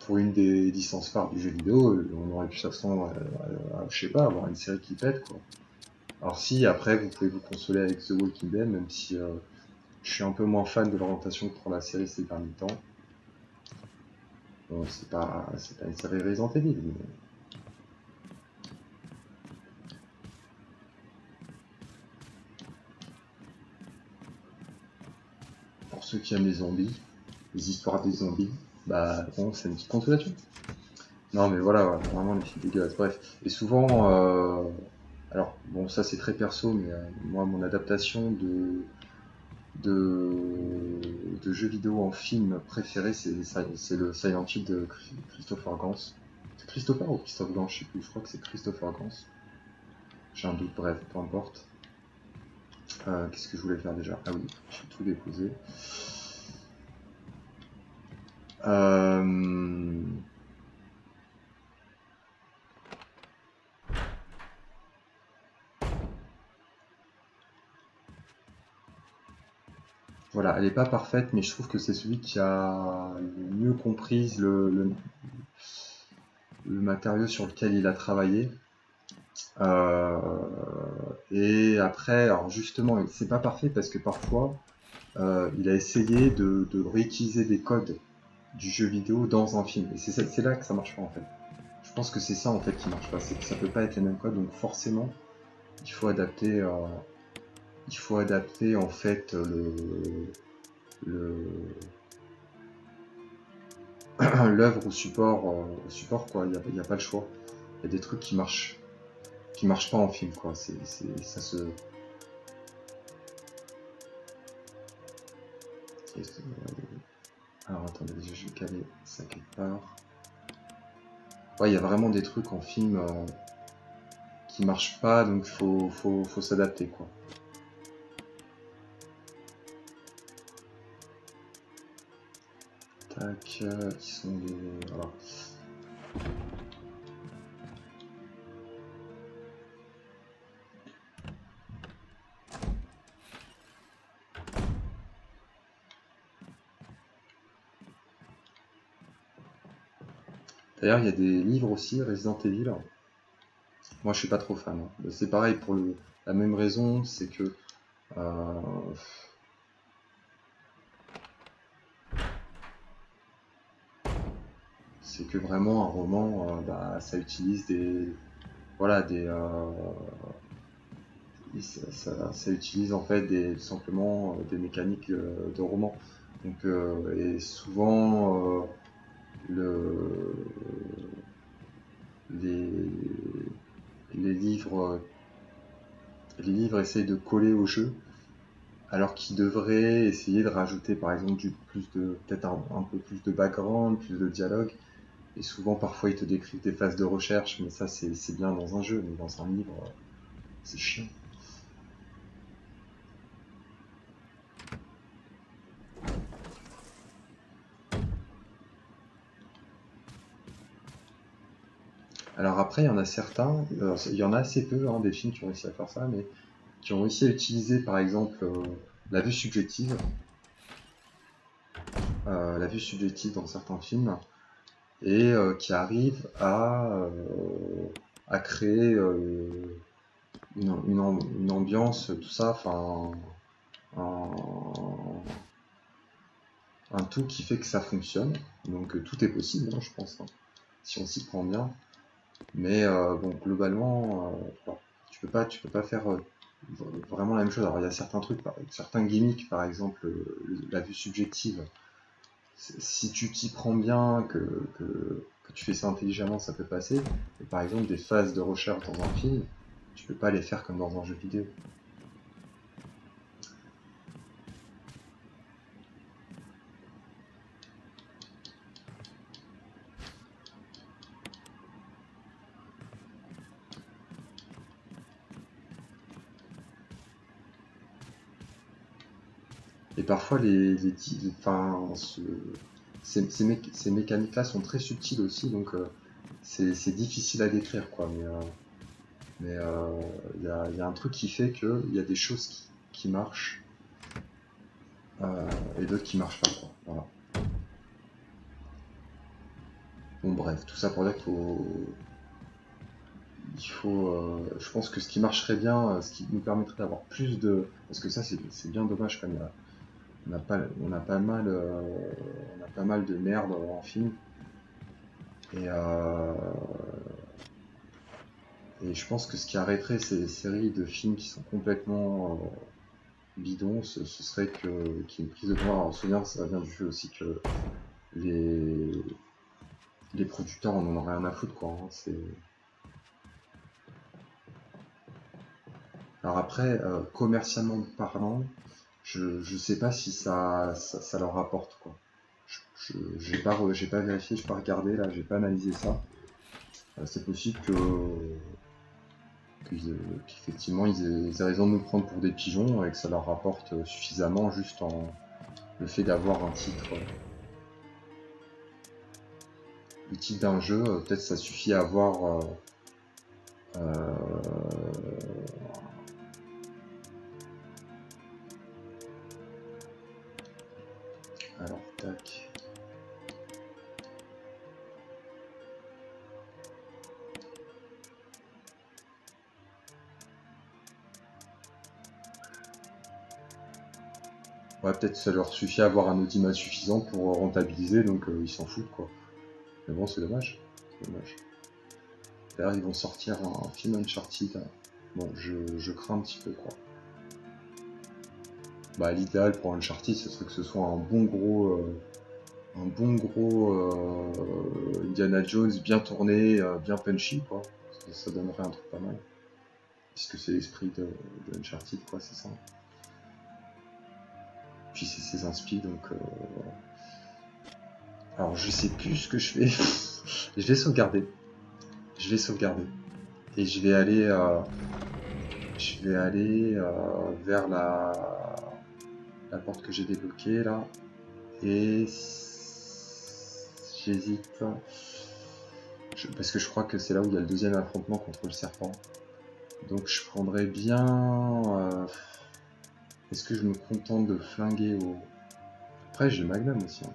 Pour une des licences phares du jeu vidéo, on aurait pu s'attendre je sais pas, avoir une série qui pète quoi. Alors si, après vous pouvez vous consoler avec The Walking Dead, même si je suis un peu moins fan de l'orientation que pour la série ces derniers temps. Bon, c'est pas une série Resident Evil, mais... Pour ceux qui aiment les zombies, les histoires des zombies, bah bon, c'est une petite consolation. Non mais voilà, vraiment les films dégueulasses. Bref. Et souvent, alors bon ça c'est très perso, mais moi mon adaptation de, de jeux vidéo en film préféré c'est le Silent Hill de Christopher Gans. C'est Christopher ou Christophe Gans, je sais plus, je crois que c'est Christopher Gans. J'ai un doute, bref, peu importe. Qu'est-ce que je voulais faire déjà? Ah oui, j'ai tout déposé. Voilà, elle n'est pas parfaite, mais je trouve que c'est celui qui a le mieux compris le matériau sur lequel il a travaillé. Et après, alors justement, c'est pas parfait parce que parfois, il a essayé de réutiliser des codes du jeu vidéo dans un film. Et c'est là que ça marche pas en fait. Je pense que c'est ça en fait qui marche pas, c'est que ça peut pas être les mêmes codes, donc forcément, il faut adapter, en fait le l'œuvre au support quoi. Il y a pas le choix. Il y a des trucs qui marchent pas en film quoi. Ça se. Alors attendez, je vais caler ça quelque part. Ouais, il y a vraiment des trucs en film qui marchent pas, donc faut s'adapter quoi. Tac, qui sont des. Voilà. D'ailleurs, il y a des livres aussi, Resident Evil. Moi, je suis pas trop fan. C'est pareil pour la même raison, c'est que euh, vraiment un roman, ça utilise voilà, ça utilise en fait tout simplement des mécaniques de roman. Donc, et souvent, le, les, les livres, les livres essayent de coller au jeu, alors qu'ils devraient essayer de rajouter par exemple peut-être un peu plus de background, plus de dialogue. Et souvent, parfois, ils te décrivent des phases de recherche, mais ça, c'est bien dans un jeu, mais dans un livre, c'est chiant. Alors après, il y en a certains, il y en a assez peu, hein, des films qui ont réussi à faire ça, mais qui ont réussi à utiliser, par exemple, la vue subjective, dans certains films, et qui arrivent à créer une ambiance, tout ça, enfin, un, un tout qui fait que ça fonctionne. Donc tout est possible, hein, je pense, hein, si on s'y prend bien. Mais bon, globalement, voilà, tu peux pas faire vraiment la même chose. Alors il y a certains trucs, certains gimmicks, par exemple, la vue subjective. Si tu t'y prends bien, que tu fais ça intelligemment, ça peut passer. Mais par exemple, des phases de recherche dans un film, tu peux pas les faire comme dans un jeu vidéo. Et parfois, enfin, ces mécaniques-là sont très subtiles aussi, donc c'est difficile à décrire, quoi. Mais il y a un truc qui fait qu'il y a des choses qui marchent et d'autres qui marchent pas, quoi. Voilà. Bon, bref, tout ça pour dire je pense que ce qui marcherait bien, ce qui nous permettrait d'avoir plus de, parce que ça c'est bien dommage quand même. On a pas mal de merde en film et et je pense que ce qui arrêterait ces séries de films qui sont complètement bidons, ce serait qu'il y ait une prise de pouvoir. Alors, souvenir, ça vient du fait aussi que les, les producteurs en ont rien à foutre, quoi. Hein. Alors après, commercialement parlant, je sais pas si ça leur rapporte, quoi. J'ai pas vérifié, j'ai pas regardé, là, j'ai pas analysé ça. C'est possible qu'effectivement ils aient raison de nous prendre pour des pigeons et que ça leur rapporte suffisamment juste en le fait d'avoir un titre. Le titre d'un jeu, peut-être ça suffit à avoir euh, alors tac. Ouais, peut-être ça leur suffit à avoir un audimat suffisant pour rentabiliser, donc ils s'en foutent, quoi. Mais bon, c'est dommage. C'est dommage. D'ailleurs, ils vont sortir un film Uncharted. Bon, je crains un petit peu, quoi. Bah, l'idéal pour Uncharted, ce serait que ce soit un bon gros Indiana Jones bien tourné, bien punchy, quoi. Ça donnerait un truc pas mal. Puisque c'est l'esprit de Uncharted, quoi, c'est ça. Puis c'est ses inspi, donc voilà. Alors je sais plus ce que je fais. Je vais sauvegarder. Je vais sauvegarder. Et je vais aller vers la porte que j'ai débloquée là. Et j'hésite. Parce que je crois que c'est là où il y a le deuxième affrontement contre le serpent. Donc je prendrais bien. Est-ce que je me contente de flinguer au. Après j'ai le Magnum aussi. Hein.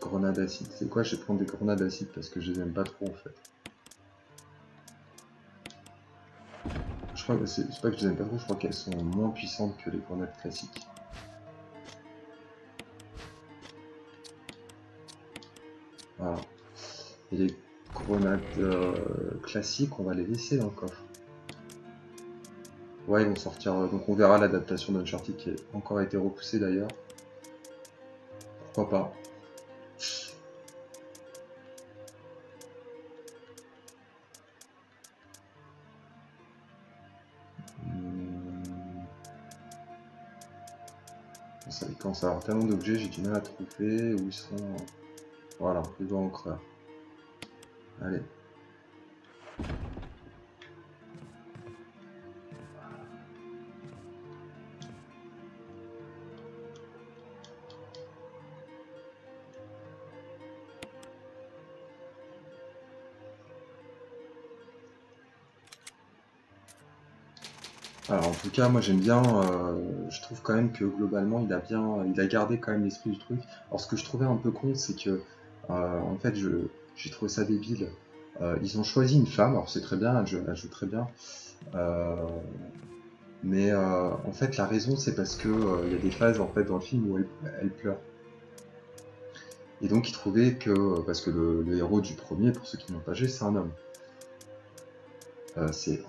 Grenade acide. C'est quoi? Je vais prendre des grenades acide parce que je les aime pas trop en fait. Je crois que c'est pas que je les aime pas trop, je crois qu'elles sont moins puissantes que les grenades classiques. Voilà. Et les grenades classiques, on va les laisser dans le coffre. Ouais, ils vont sortir. Donc on verra l'adaptation d'Uncharted qui a encore été repoussée d'ailleurs. Pourquoi pas? Ça commence à avoir tellement d'objets, j'ai du mal à trouver où ils sont. Voilà, les doigts encreurs. Allez. Alors en tout cas, moi j'aime bien, je trouve quand même que globalement il a gardé quand même l'esprit du truc. Alors ce que je trouvais un peu con, c'est que en fait j'ai trouvé ça débile. Ils ont choisi une femme, alors c'est très bien, elle joue très bien, euh, mais en fait la raison c'est parce que il y a des phases en fait dans le film où elle pleure. Et donc ils trouvaient que parce que le héros du premier, pour ceux qui n'ont pas joué, c'est un homme. C'est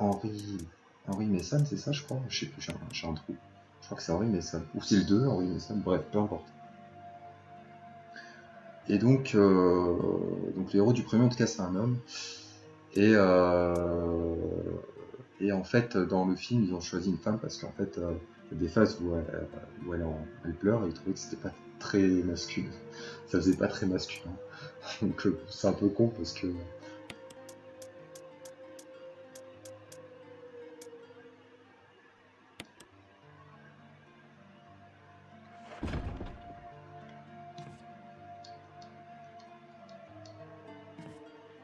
Henri Messam, c'est ça, je crois. Je sais plus, j'ai un trou. Je crois que c'est Henri Messam. Ou c'est le 2, Henri Messam, bref, peu importe. Et donc le héros du premier, en tout cas, c'est un homme. Et, et en fait, dans le film, ils ont choisi une femme parce qu'en fait, il y a des phases où elle pleure et ils trouvaient que c'était pas très masculin. Ça faisait pas très masculin. Donc c'est un peu con parce que.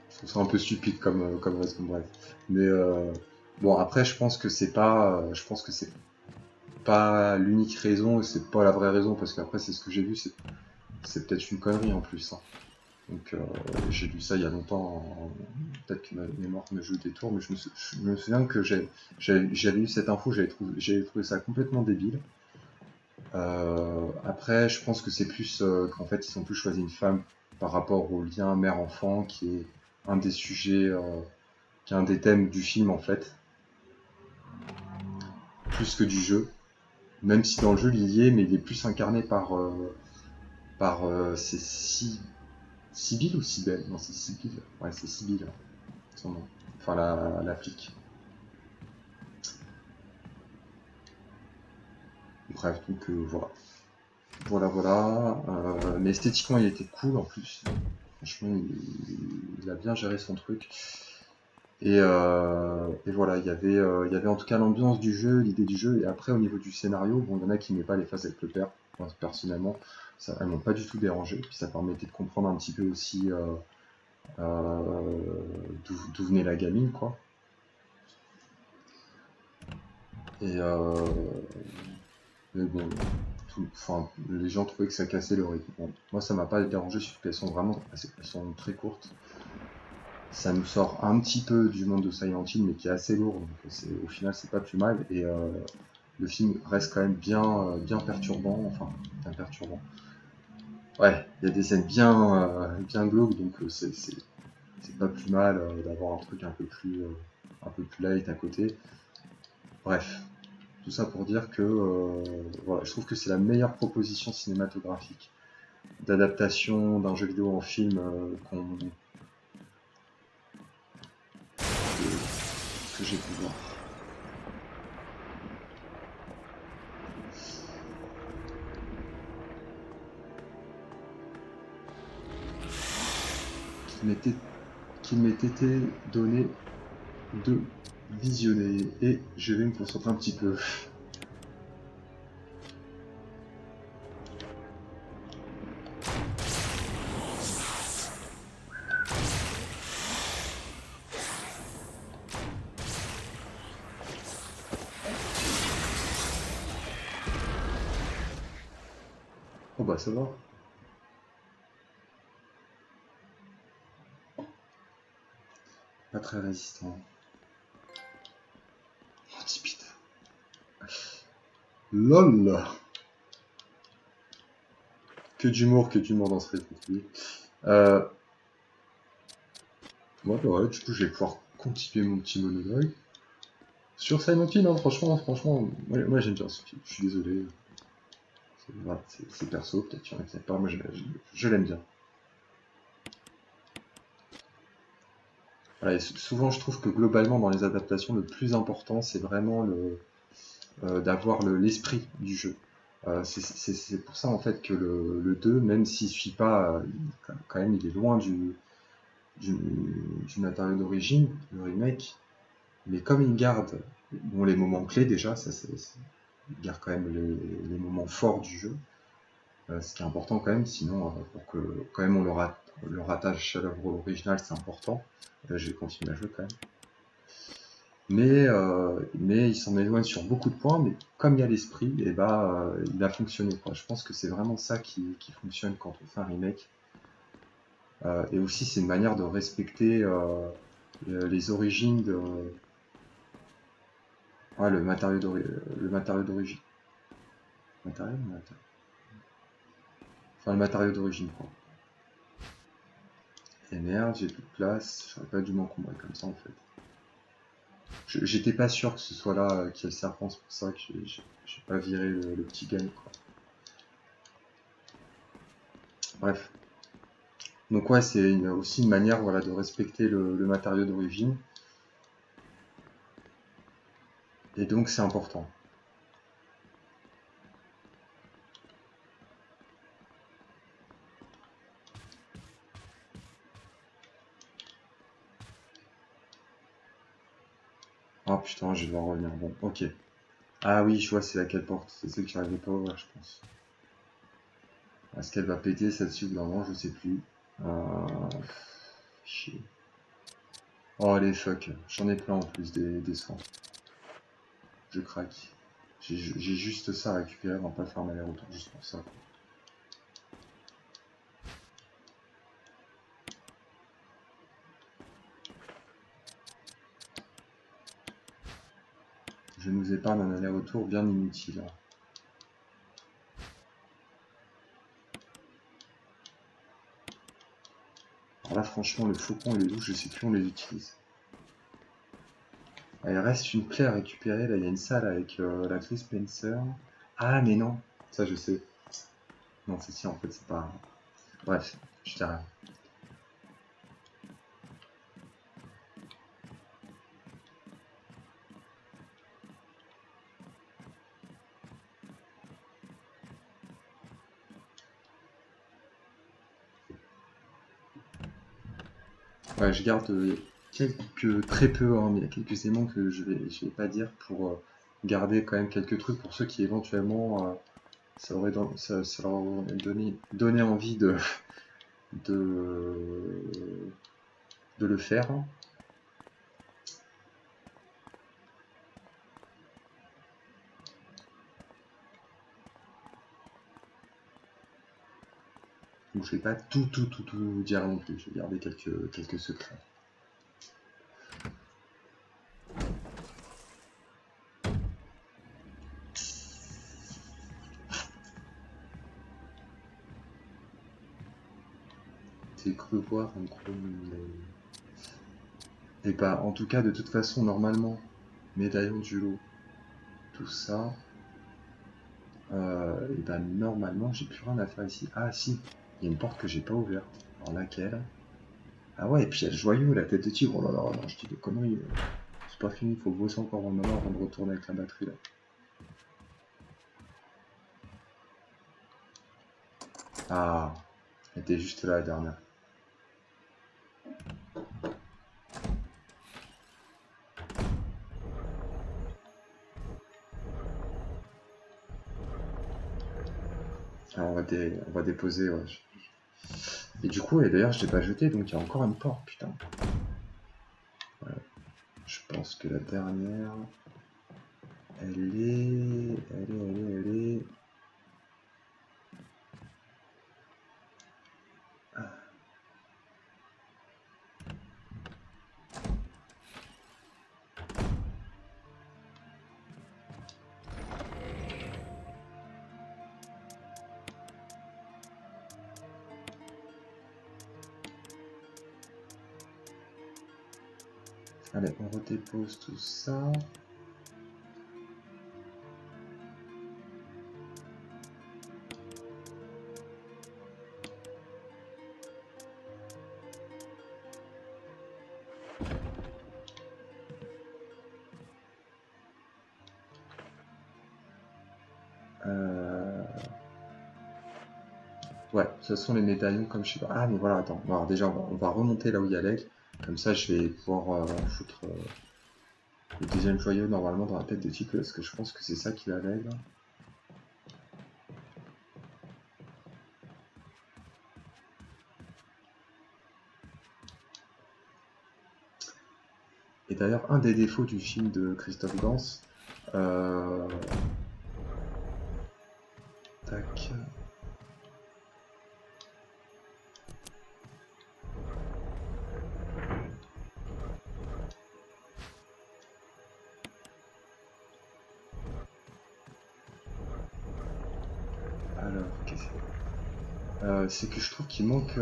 Je trouve ça un peu stupide comme raison, bref. Mais bon, après, je pense que c'est pas l'unique raison et c'est pas la vraie raison parce qu'après, c'est ce que j'ai vu, c'est peut-être une connerie en plus. Hein. Donc, j'ai lu ça il y a longtemps. Peut-être que ma mémoire me joue des tours, mais je me souviens que j'avais eu cette info, j'avais trouvé ça complètement débile. Après, je pense que c'est plus qu'en fait, ils ont plus choisi une femme par rapport au lien mère-enfant qui est un des sujets qui est un des thèmes du film en fait, plus que du jeu. Même si dans le jeu il y est, mais il est plus incarné par c'est Sibyl ou Cybèle? Non, c'est Sibyl. Ouais, c'est Sibyl, son nom. Enfin, la flic. Bref, donc voilà. Voilà. Mais esthétiquement, il était cool en plus. Franchement, il a bien géré son truc. Et voilà, il y avait en tout cas l'ambiance du jeu, l'idée du jeu, et après au niveau du scénario, bon, il y en a qui n'aimaient pas les phases avec le père. Moi, personnellement, elles m'ont pas du tout dérangé, puis ça permettait de comprendre un petit peu aussi d'où venait la gamine, quoi. Et mais bon, enfin, les gens trouvaient que ça cassait le rythme. Bon, moi, ça m'a pas dérangé, surtout qu'elles sont elles sont très courtes. Ça nous sort un petit peu du monde de Silent Hill, mais qui est assez lourd, donc au final, c'est pas plus mal. Et le film reste quand même bien perturbant, enfin, bien perturbant. Ouais, il y a des scènes bien glauques, donc c'est pas plus mal d'avoir un truc un peu plus light à côté. Bref, tout ça pour dire que voilà, je trouve que c'est la meilleure proposition cinématographique d'adaptation d'un jeu vidéo en film que j'ai pu voir. Qu'il m'ait été donné de visionner et je vais me concentrer un petit peu. Oh bah ça va. Pas très résistant. Oh, putain. LOL. Que d'humour dans ce récit. Bon, bah ouais, du coup, je vais pouvoir continuer mon petit monologue. Sur Silent Hill, hein, franchement, moi j'aime bien ce film. Je suis désolé. Voilà, c'est perso, peut-être qu'il y en a qui n'aiment pas. Moi, je l'aime bien. Voilà, et souvent, je trouve que globalement, dans les adaptations, le plus important, c'est vraiment d'avoir l'esprit du jeu. C'est pour ça, en fait, que le 2, même s'il ne suit pas, quand même, il est loin du, du matériau d'origine, le remake. Mais comme il garde les moments clés, déjà, il garde quand même les moments forts du jeu. Ce qui est important quand même, sinon, pour que quand même on le rattache à l'œuvre originale, c'est important. Je vais continuer à jouer quand même. Mais il s'en éloigne sur beaucoup de points, mais comme il y a l'esprit, et il a fonctionné, quoi. Je pense que c'est vraiment ça qui fonctionne quand on fait un remake. Et aussi, c'est une manière de respecter les origines de. Ouais, le matériau d'origine. Matériau ou matériau Enfin, le matériau d'origine, quoi. Et merde, j'ai plus de place. J'aurais pas dû m'encombrer comme ça, en fait. J'étais pas sûr que ce soit là qu'il y ait le serpent, c'est pour ça que j'ai pas viré le petit gun, quoi. Bref. Donc ouais, c'est aussi une manière, voilà, de respecter le matériau d'origine. Et donc c'est important. Ah putain, je vais devoir revenir. Bon, ok. Ah oui, je vois c'est laquelle porte. C'est celle que j'arrivais pas à ouvrir, je pense. Est-ce qu'elle va péter celle-ci ou non, je sais plus. Chier. Oh les fuck. J'en ai plein en plus des soins. Je craque. J'ai juste ça à récupérer avant de pas faire ma retour juste pour ça, quoi. Je nous épargne un aller-retour bien inutile. Alors là, franchement, le faucon et les loups, je sais plus où on les utilise. Ah, il reste une clé à récupérer. Là, il y a une salle avec l'actrice Spencer. Ah, mais non. Ça, je sais. Non, c'est si, en fait, c'est pas. Bref, je t'arrête. Ouais, je garde très peu, hein, mais il y a quelques éléments que je vais pas dire pour garder quand même quelques trucs pour ceux qui éventuellement ça leur aurait donné envie de, de le faire. Donc je vais pas tout dire non plus, je vais garder quelques secrets. C'est cru voir en gros. Et bah en tout cas de toute façon normalement, médaillon du lot, tout ça, et bah normalement j'ai plus rien à faire ici. Ah si, il y a une porte que j'ai pas ouverte. Alors laquelle? Ah ouais, et puis il y a le joyau, la tête de tigre. Oh là là, non, je dis des conneries. C'est pas fini, faut bosser encore dans le moment avant de retourner avec la batterie là. Ah, elle était juste là la dernière. Alors on va déposer, ouais. Et du coup, et d'ailleurs je l'ai pas jeté, donc il y a encore une porte, putain. Ouais. Je pense que la dernière, elle est. Allez, on redépose tout ça. Ouais, ce sont les médaillons comme je sais pas. Ah, mais voilà, attends. Alors, déjà, on va remonter là où il y a l'aigle. Comme ça, je vais pouvoir foutre le deuxième joyau normalement dans la tête de Tico, parce que je pense que c'est ça qui a l'aigle. Et d'ailleurs, un des défauts du film de Christophe Gans, tac. Alors, qu'est-ce que c'est que je trouve qu'il manque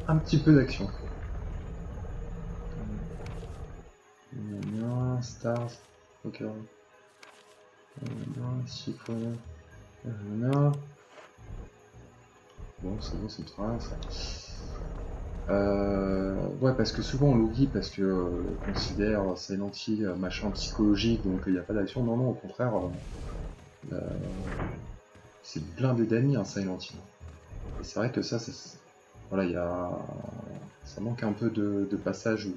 un petit peu d'action. Stars, ok. Chiffre. Bon, c'est bon, c'est trop ça. Ouais, parce que souvent on l'oublie parce que on considère Silent Hill machin psychologique, donc il n'y a pas d'action. Non, non, au contraire, c'est blindé d'amis un Silent Hill. Et c'est vrai que ça, voilà, ça manque un peu de passages,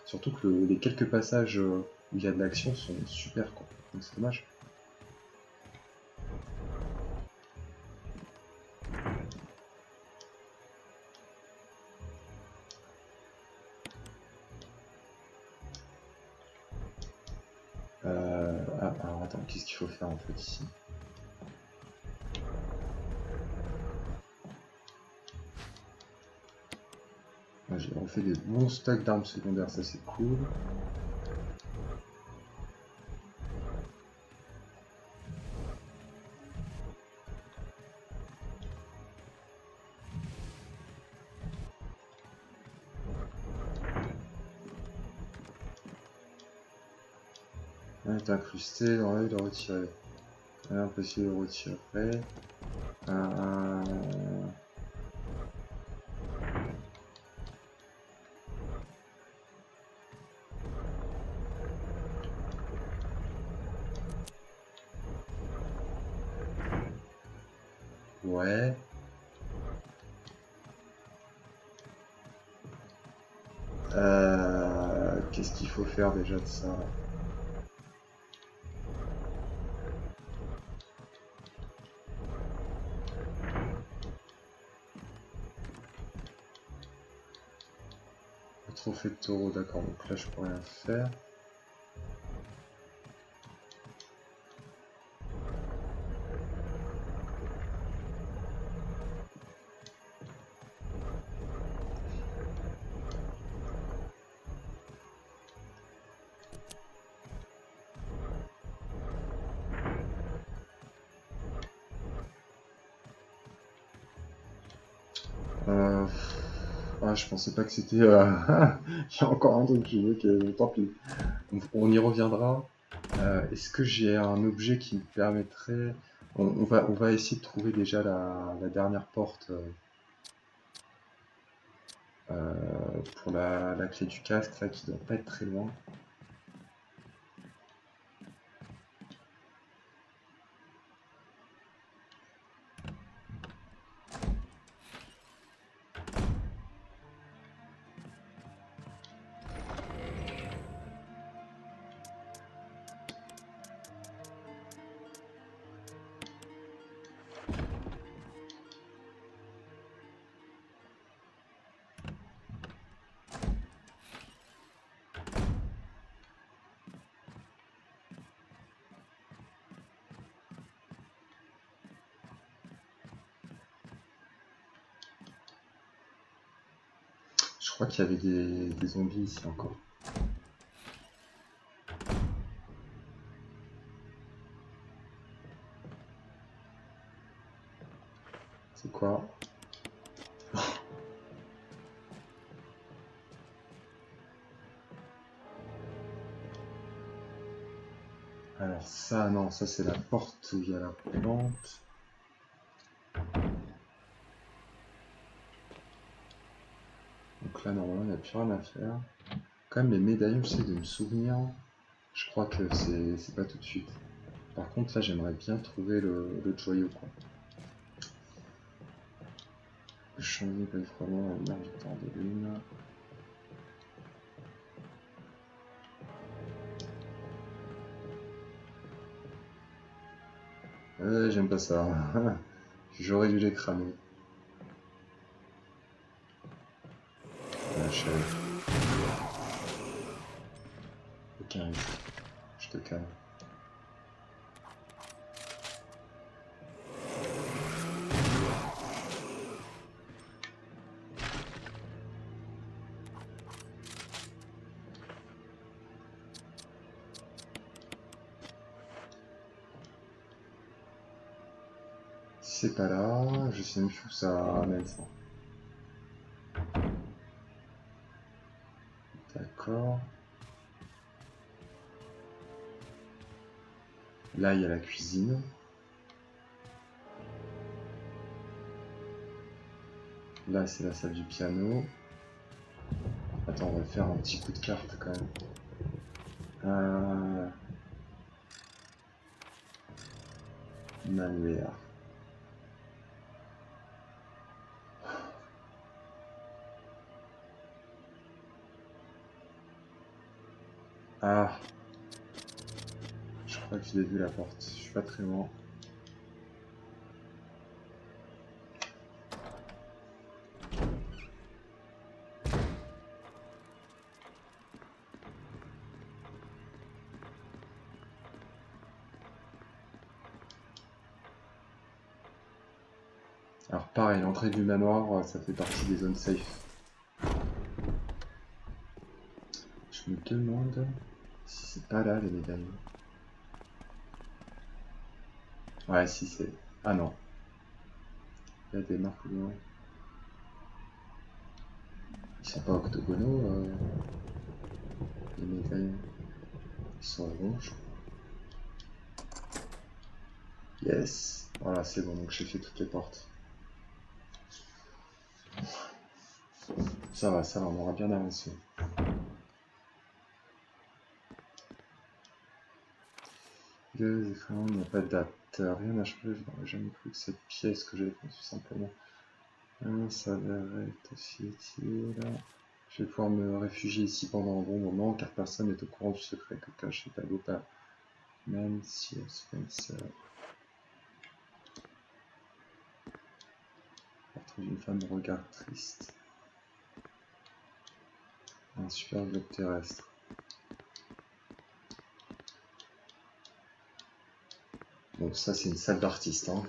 surtout que les quelques passages où il y a de l'action sont super, quoi. Donc c'est dommage. Alors attends, qu'est-ce qu'il faut faire en fait ici? J'ai refait des bons stocks d'armes secondaires, ça c'est cool. Elle est incrustée dans l'œil de retirer. Impossible de retirer. Ouais. Qu'est-ce qu'il faut faire déjà de ça? Le trophée de taureau, d'accord, donc là je peux rien faire. Ah, je pensais pas que c'était. Il y a encore un truc que je veux que. Tant pis. On y reviendra. Est-ce que j'ai un objet qui me permettrait. On va essayer de trouver déjà la dernière porte pour la clé du casque, là, qui doit pas être très loin. Je crois qu'il y avait des zombies ici encore. C'est quoi? Alors ça, non, ça c'est la porte où il y a la plante. Donc là, normalement, il n'y a plus rien à faire. Quand même, les médaillons, j'essaie de me souvenir. Je crois que c'est pas tout de suite. Par contre, là, j'aimerais bien trouver le joyau, quoi. Changer vraiment la lumière du temps de lune. J'aime pas ça. J'aurais dû les cramer. Ah, chérie. Aucun risque. Je te calme. C'est pas là, je sais même plus où ça amène ça. D'accord. Là, il y a la cuisine. Là, c'est la salle du piano. Attends, on va faire un petit coup de carte quand même. Manuel. Ah, je crois que je l'ai vu la porte. Je suis pas très loin. Alors pareil, l'entrée du manoir, ça fait partie des zones safe. Je me demande si c'est pas là les médailles. Ouais, si c'est... Ah non. Il y a des marques au loin. Ils sont pas octogonaux, les médailles. Ils sont ronds, je crois. Yes. Voilà, c'est bon, donc j'ai fait toutes les portes. Ça va, on aura bien avancé. Deux écrans, il n'y a pas de date. Rien n'a changé, je n'aurais jamais cru que cette pièce que j'avais conçue simplement. Ça va être aussi utile. Je vais pouvoir me réfugier ici pendant un bon moment, car personne n'est au courant du secret que cache cet avocat. Même si Spencer. Portrait d'une femme au regard triste. Un super globe terrestre. Donc ça c'est une salle d'artiste. Hein.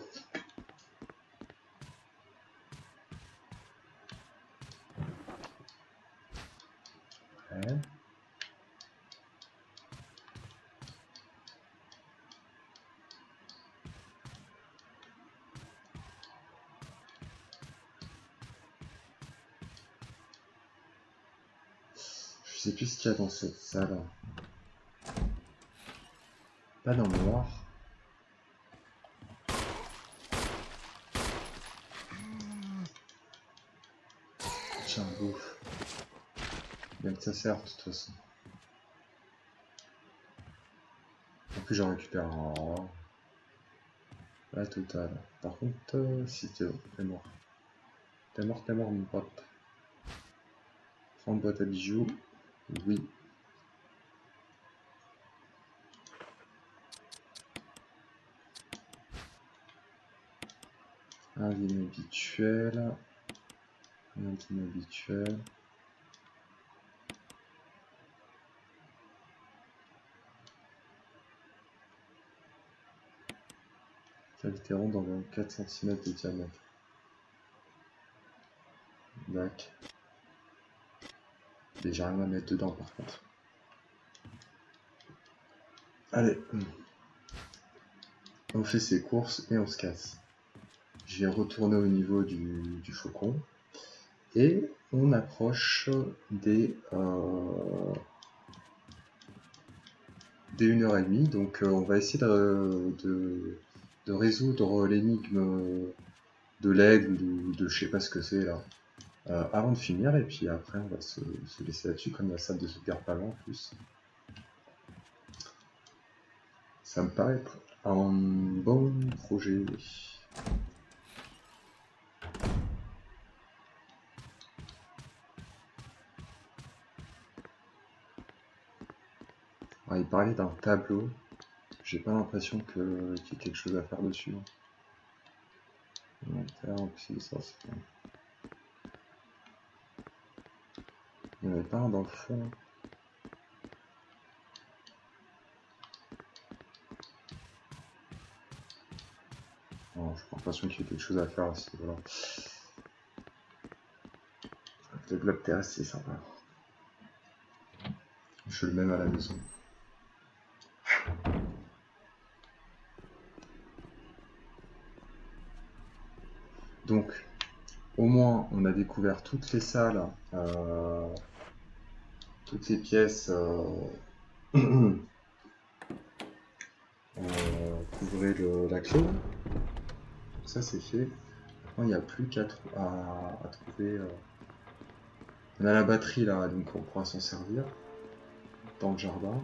Ouais. Je sais plus ce qu'il y a dans cette salle. Pas dans le noir. Tiens, bouffe. Bien que ça sert de toute façon. En plus j'en récupère un. La totale. Par contre, si t'es mort. T'es mort mon pote. 30 boîtes à bijoux. Oui. Un d'inhabituel. Un d'inhabituel. Cavité ronde d'environ 4 cm de diamètre. D'accord. Et j'ai rien à mettre dedans par contre. Allez. On fait ses courses et on se casse. Je vais retourner au niveau du faucon. Et on approche des dès 1h30, donc on va essayer de résoudre l'énigme de l'aigle ou de je sais pas ce que c'est là, avant de finir, et puis après on va se laisser là-dessus, comme la salle de sauvegarde pas loin en plus. Ça me paraît être un bon projet. Il parlait d'un tableau. J'ai pas l'impression qu'il y ait quelque chose à faire dessus. Il n'y en avait pas un dans le fond. Non, j'ai l'impression qu'il y a quelque chose à faire aussi. Voilà. Le globe terrestre, c'est sympa. Je fais le même à la maison. Donc, au moins, on a découvert toutes les salles, toutes les pièces. Couvrez la clé. Ça, c'est fait. Maintenant, il n'y a plus qu'à trouver. On a la batterie là, donc on pourra s'en servir dans le jardin.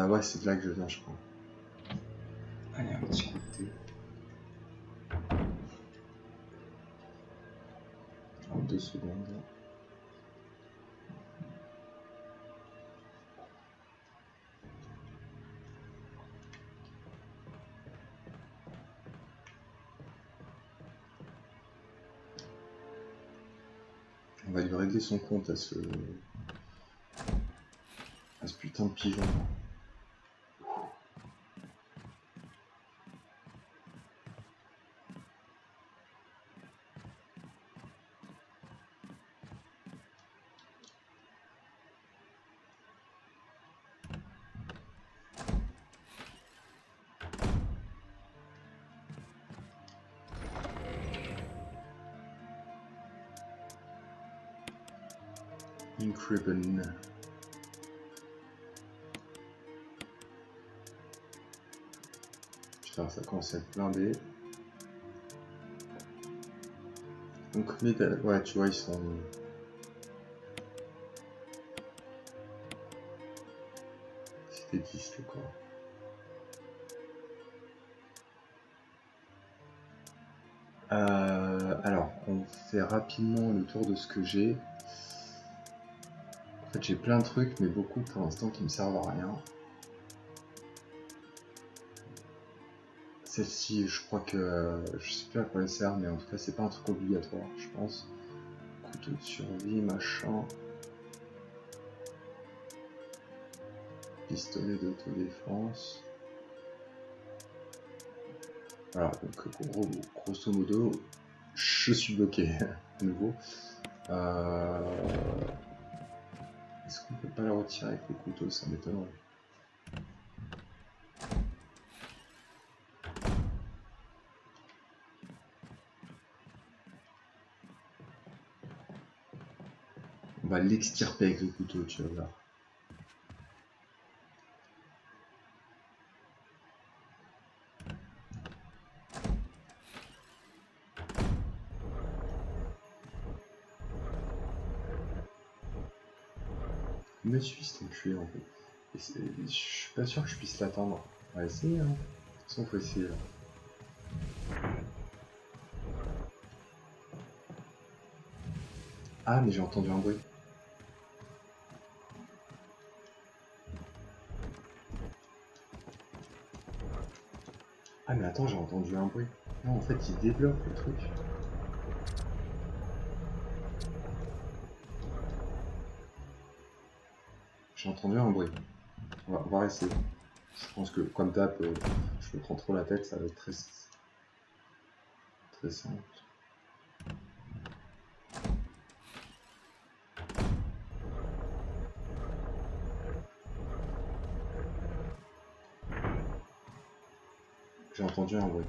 Ouais, c'est de là que je viens, je crois. Allez, un petit coup de thé. En 2 secondes. On va lui régler son compte à ce putain de pigeon. Ink ribbon. Putain, ça commence à être blindé. Donc, ouais, tu vois, ils sont. C'était 10 quoi. Alors, on fait rapidement le tour de ce que j'ai. En fait, j'ai plein de trucs, mais beaucoup pour l'instant qui me servent à rien. Celle-ci, je crois que je sais plus à quoi elle sert, mais en tout cas, c'est pas un truc obligatoire, je pense. Couteau de survie, machin. Pistolet d'autodéfense. Voilà, donc grosso modo, je suis bloqué à nouveau. Est-ce qu'on peut pas le retirer avec le couteau? Ça m'étonnerait. On va l'extirper avec le couteau, tu vas voir. Il me suit cet enculé en fait. Je suis pas sûr que je puisse l'attendre. On va essayer, hein. De toute façon, faut essayer là. Ah, mais j'ai entendu un bruit. Ah, mais attends, j'ai entendu un bruit. Non, en fait, il débloque le truc. J'ai entendu un bruit. On va essayer. Je pense que, comme d'hab, je me prends trop la tête, ça va être très... Très simple. J'ai entendu un bruit.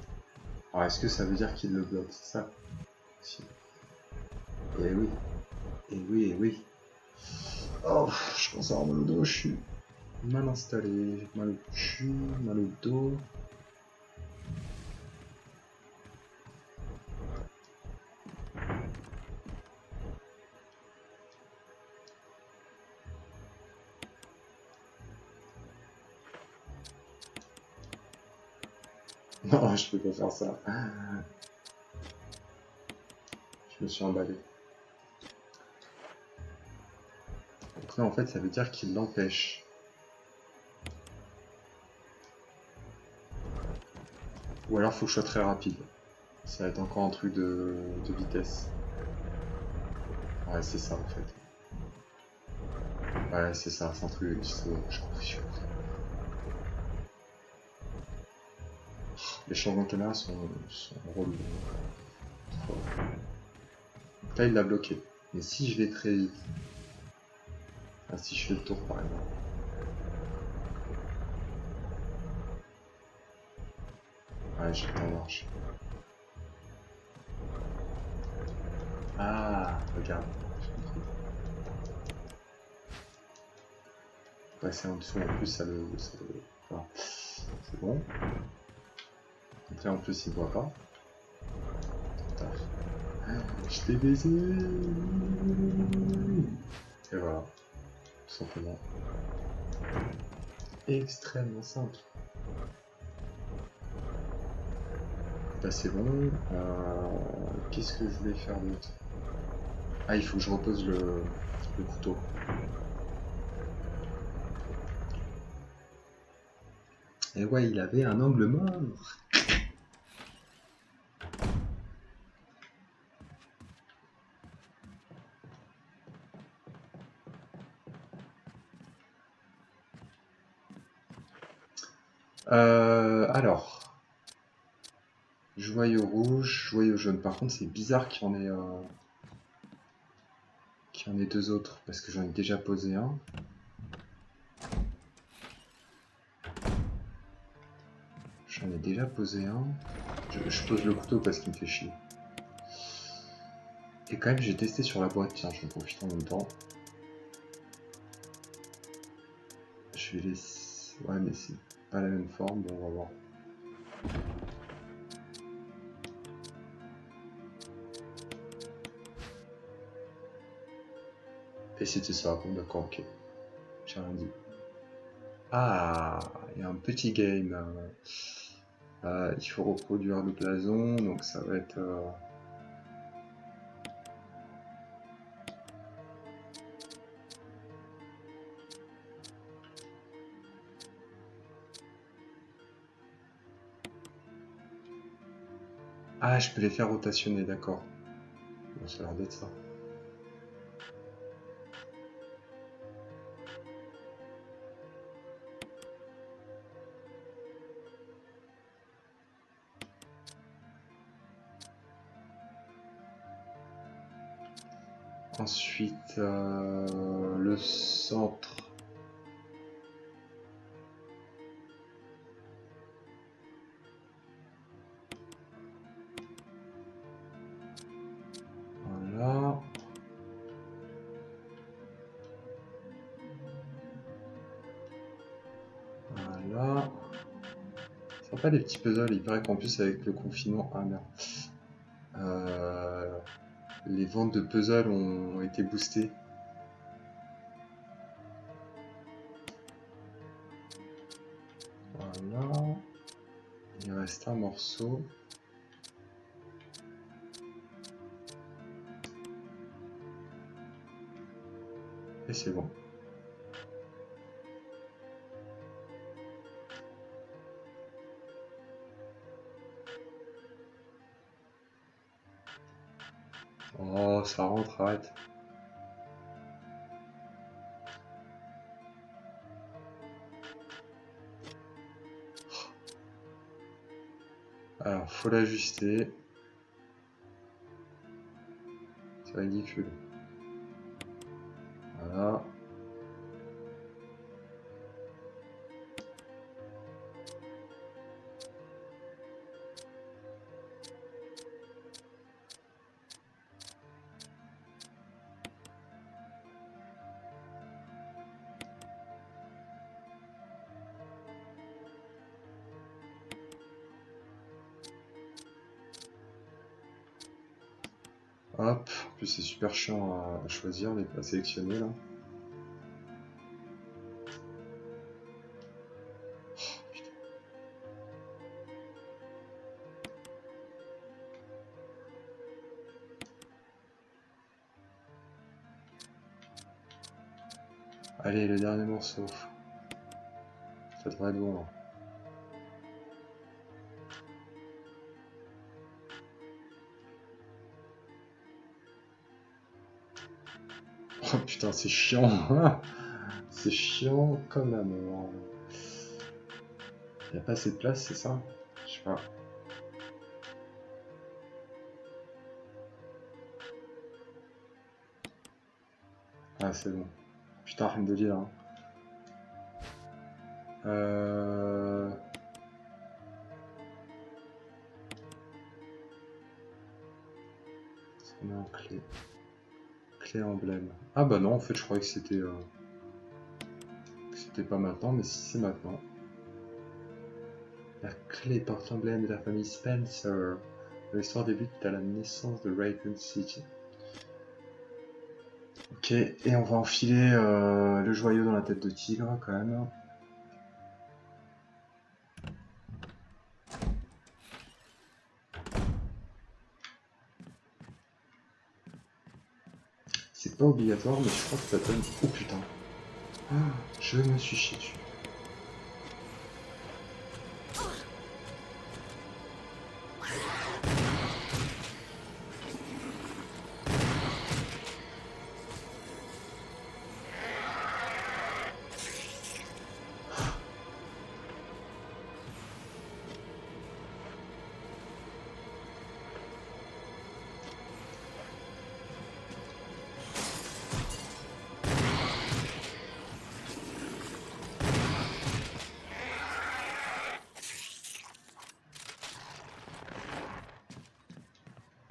Alors est-ce que ça veut dire qu'il le bloque? C'est ça? Si. Eh oui. Eh oui, eh oui. Oh, je commence à avoir mal au dos, je suis mal installé. Mal au cul, mal au dos. Non, je peux pas faire ça. Je me suis emballé. Donc là, en fait, ça veut dire qu'il l'empêche. Ou alors, faut que je sois très rapide. Ça va être encore un truc de vitesse. Ouais, c'est ça, en fait. Ouais, c'est ça, c'est un truc... J'ai compris. Les changements de caméra sont relous. Donc là, il l'a bloqué. Mais si je vais très vite... Ah, si je fais le tour, par exemple. Ouais, j'ai le temps de marcher. Ah, regarde. J'ai compris. Passer en dessous, en plus, ça le... Voilà. C'est bon. Donc là, en plus, il voit pas. Taf. Je t'ai baisé. Et voilà. Tout simplement. Extrêmement simple. Bah c'est bon. Qu'est-ce que je voulais faire d'autre? Ah, il faut que je repose le couteau. Et ouais, il avait un angle mort. Alors, joyau rouge, joyau jaune. Par contre, c'est bizarre qu'il y en ait deux autres, parce que j'en ai déjà posé un. J'en ai déjà posé un. Je pose le couteau parce qu'il me fait chier. Et quand même, j'ai testé sur la boîte. Tiens, j'en profite en même temps. Je vais laisser... Ouais, mais c'est pas la même forme. Bon, on va voir. Et c'était ça. Bon, d'accord, ok. J'ai rien dit. Ah, il y a un petit game. Il faut reproduire le blason, donc ça va être... Ah, je peux les faire rotationner, d'accord. Bon, ça a l'air d'être ça. Ensuite, le centre. Voilà. Voilà. Sympa les petits puzzles, il paraît qu'en plus avec le confinement... Ah merde. Les ventes de puzzles ont été boostées. Voilà. Il reste un morceau. Et c'est bon. Oh, ça rentre, arrête. Alors, faut l'ajuster. ridicule. Voilà. Hop, en plus c'est super chiant à choisir, à sélectionner là. Allez, le dernier morceau. Ça devrait être bon là. Oh putain, c'est chiant. C'est chiant comme la mort. Il n'y a pas assez de place, c'est ça? Je sais pas. Ah, c'est bon. Putain, rien de dire. Hein. On a en clé. Clé emblème. Ah bah non, en fait, je croyais que c'était pas maintenant, mais si c'est maintenant. La clé porte-emblème de la famille Spencer. L'histoire débute à la naissance de Rayton City. Ok, et on va enfiler le joyau dans la tête de tigre quand même. C'est pas obligatoire, mais je crois que ça donne... Oh putain. Ah, je me suis chié dessus.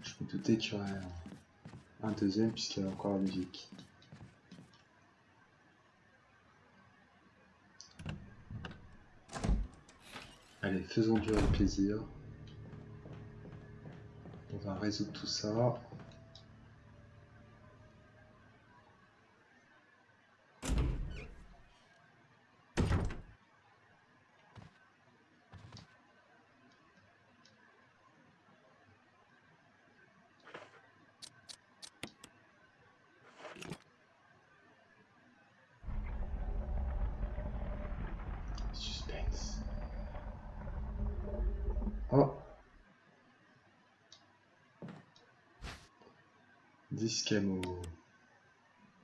Je me doutais qu'il y aurait un deuxième puisqu'il y a encore la musique. Allez, faisons durer le plaisir. On va résoudre tout ça. Suspense. Oh! Disque ammo.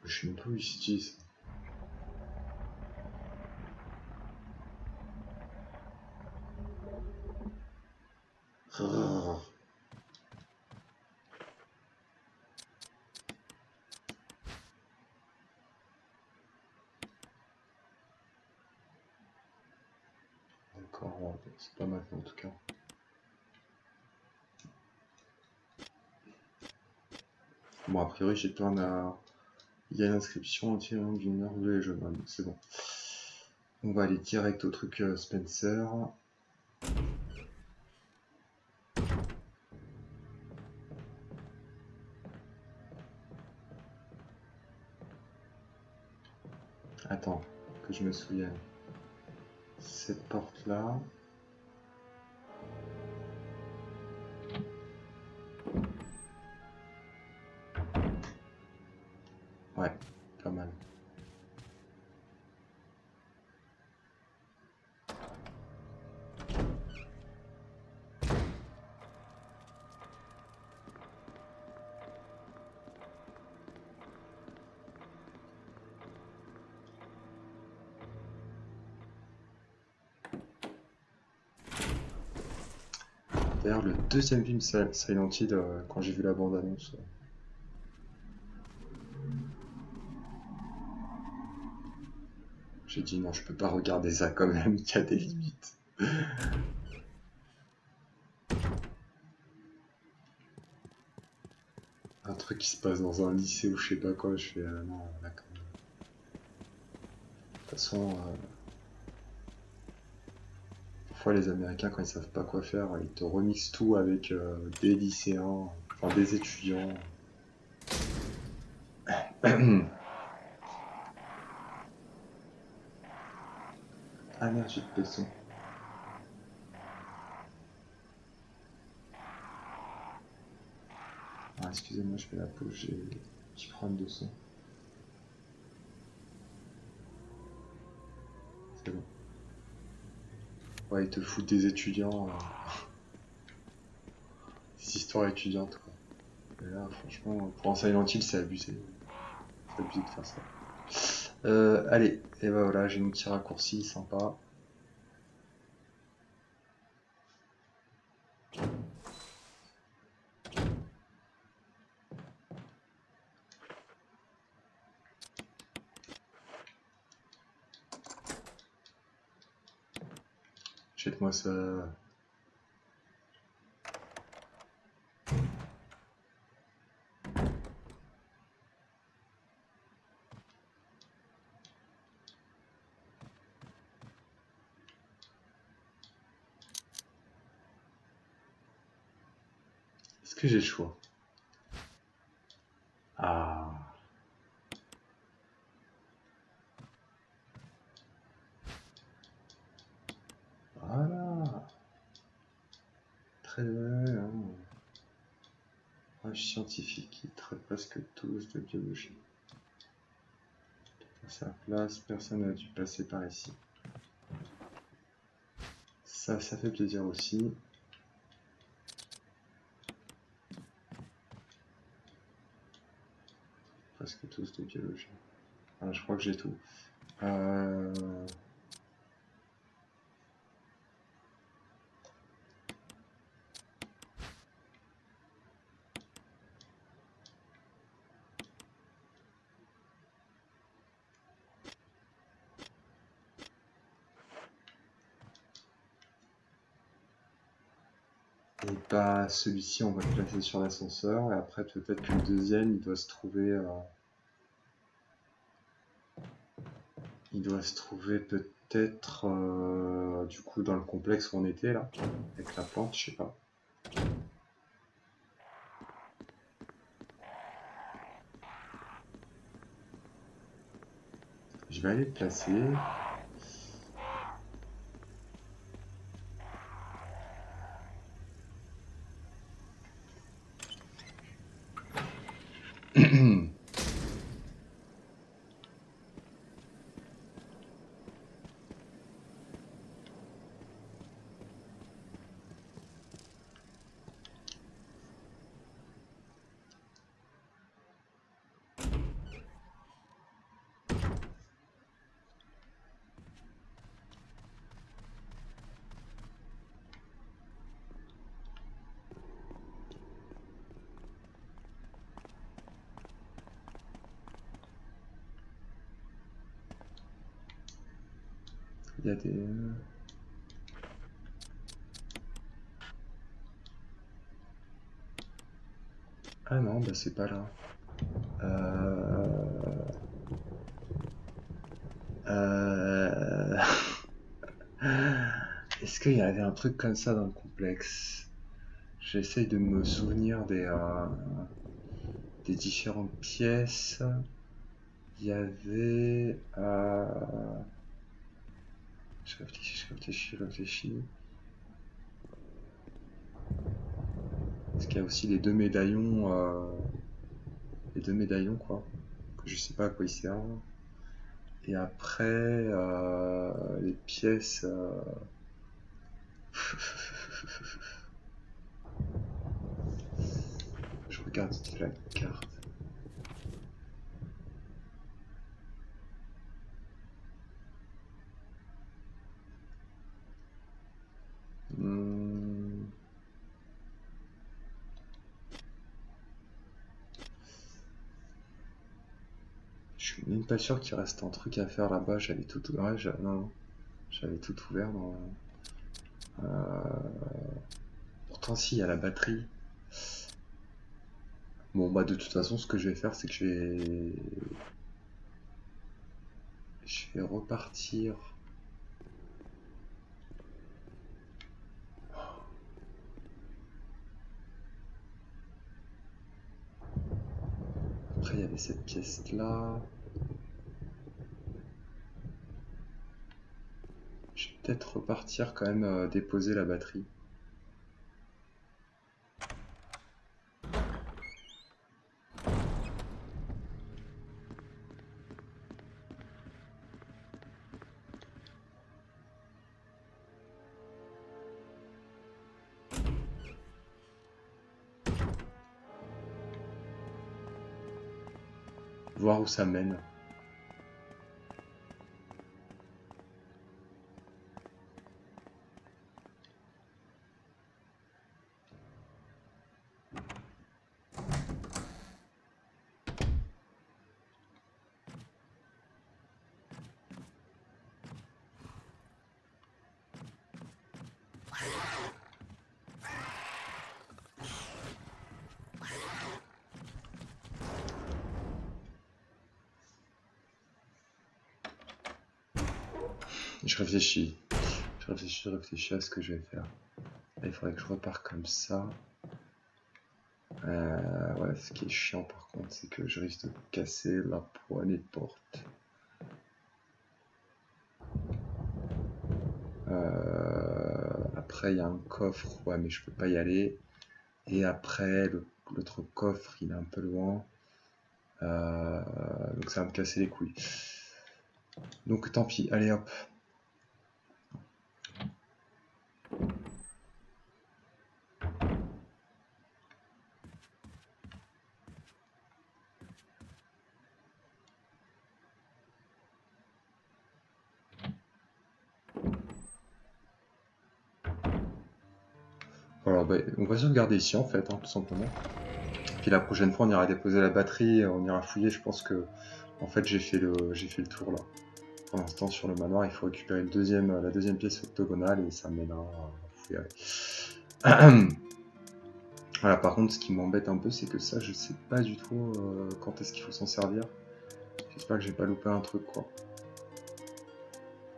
Je sais même pas où il s'utilise. D'accord, ouais, c'est pas maintenant en tout cas. Bon, a priori, j'ai plein à... Il y a l'inscription entièrement d'une heure de jeu, donc c'est bon. On va aller direct au truc Spencer. Attends, que je me souvienne. Cette porte-là... Ouais, pas mal. D'ailleurs, le deuxième film Silent Hill, quand j'ai vu la bande-annonce, J'ai dit non, je peux pas regarder ça quand même, il y a des limites. Un truc qui se passe dans un lycée ou je sais pas quoi, je fais non, là quand même. De toute façon, parfois les Américains quand ils savent pas quoi faire, ils te remixent tout avec des lycéens, enfin des étudiants. Ah merde, j'ai de leçon. Ah, excusez-moi, je fais la pause, j'ai un petit problème de son. C'est bon. Ouais, ils te foutent des étudiants, des histoires étudiantes, quoi. Et là, franchement, pour un Silent Hill, c'est abusé. C'est abusé de faire ça. Allez, et ben voilà, j'ai mon petit raccourci sympa. Jette-moi ça. Est-ce que j'ai le choix? Ah. Voilà. Très bien. Un scientifique qui traite presque tous de biologie. À sa place, personne n'a dû passer par ici. Ça fait plaisir aussi. Presque tous de biologie. Voilà, je crois que j'ai tout. Et bah celui-ci on va le placer sur l'ascenseur et après peut-être que le deuxième il doit se trouver peut-être du coup dans le complexe où on était là avec la plante, je sais pas. Je vais aller le placer. Il y a des... Ah non, bah c'est pas là. Est-ce qu'il y avait un truc comme ça dans le complexe? J'essaye de me souvenir des différentes pièces. Il y avait... Je réfléchis. Parce qu'il y a aussi les deux médaillons quoi, que je sais pas à quoi ils servent. Et après, les pièces... Je regarde la carte. Je suis même pas sûr qu'il reste un truc à faire là-bas. J'avais tout... Ouais, non, j'avais tout ouvert dans... Pourtant, si, il y a la batterie. Bon, bah, de toute façon, ce que je vais faire, c'est que je vais repartir. Après, il y avait cette pièce-là. Je vais peut-être repartir quand même déposer la batterie. Voir où ça mène. Je réfléchis. Je réfléchis à ce que je vais faire. Là, il faudrait que je reparte comme ça. Ouais, ce qui est chiant par contre, c'est que je risque de casser la poignée de porte. Après, il y a un coffre, ouais, mais je peux pas y aller. Et après, l'autre coffre, il est un peu loin. Donc ça va me casser les couilles. Donc tant pis, allez hop. Voilà, bah, on va sauvegarder ici en fait, hein, tout simplement. Puis la prochaine fois, on ira déposer la batterie, on ira fouiller. Je pense que, en fait, j'ai fait le tour là. Pour l'instant, sur le manoir, il faut récupérer la deuxième pièce octogonale et ça mènera à fouiller. Voilà, par contre, ce qui m'embête un peu, c'est que ça, je sais pas du tout quand est-ce qu'il faut s'en servir. J'espère que j'ai pas loupé un truc, quoi.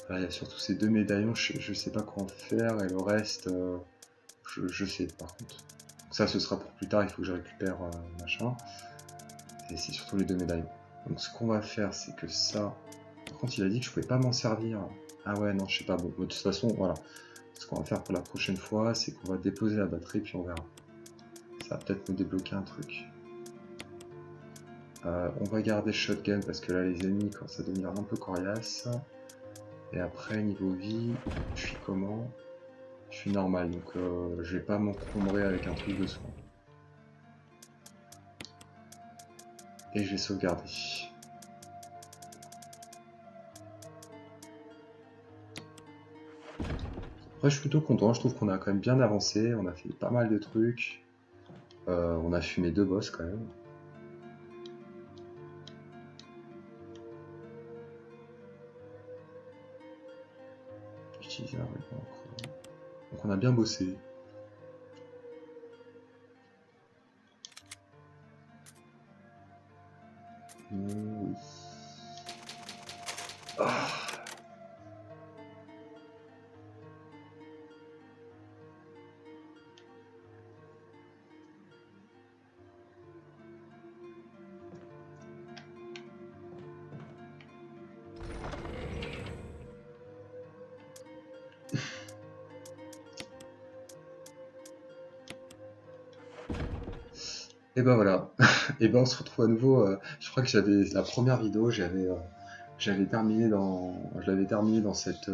Là, il y a surtout ces deux médaillons, je sais pas quoi en faire, et le reste, je sais par contre. Donc ça, ce sera pour plus tard, il faut que je récupère machin. Et c'est surtout les deux médaillons. Donc ce qu'on va faire, c'est que ça... Par contre, il a dit que je pouvais pas m'en servir. Ah ouais, non, je sais pas. Bon, de toute façon, voilà. Ce qu'on va faire pour la prochaine fois, c'est qu'on va déposer la batterie, puis on verra. Ça va peut-être me débloquer un truc. On va garder shotgun, parce que là, les ennemis, quand ça devenir un peu coriace. Et après, niveau vie, je suis comment? Je suis normal, donc je vais pas m'encombrer avec un truc de soin. Et je vais sauvegarder. Après, je suis plutôt content, je trouve qu'on a quand même bien avancé, on a fait pas mal de trucs. On a fumé 2 boss quand même. Utiliser un ruban. Donc on a bien bossé. Oui. Ah. Et ben voilà. Et ben on se retrouve à nouveau. Je crois que j'avais la première vidéo, je l'avais terminé dans cette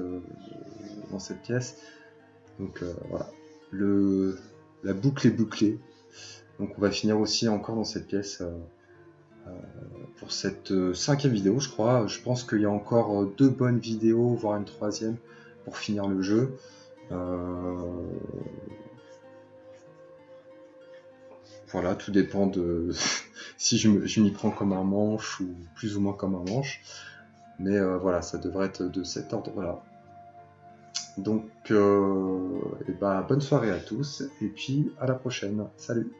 pièce. Donc voilà. La boucle est bouclée. Donc on va finir aussi encore dans cette pièce pour cette 5e vidéo, je crois. Je pense qu'il y a encore 2 bonnes vidéos, voire une 3e pour finir le jeu. voilà, tout dépend de si je m'y prends comme un manche ou plus ou moins comme un manche. Mais voilà, ça devrait être de cet ordre-là. Donc, et bah, bonne soirée à tous, et puis à la prochaine. Salut!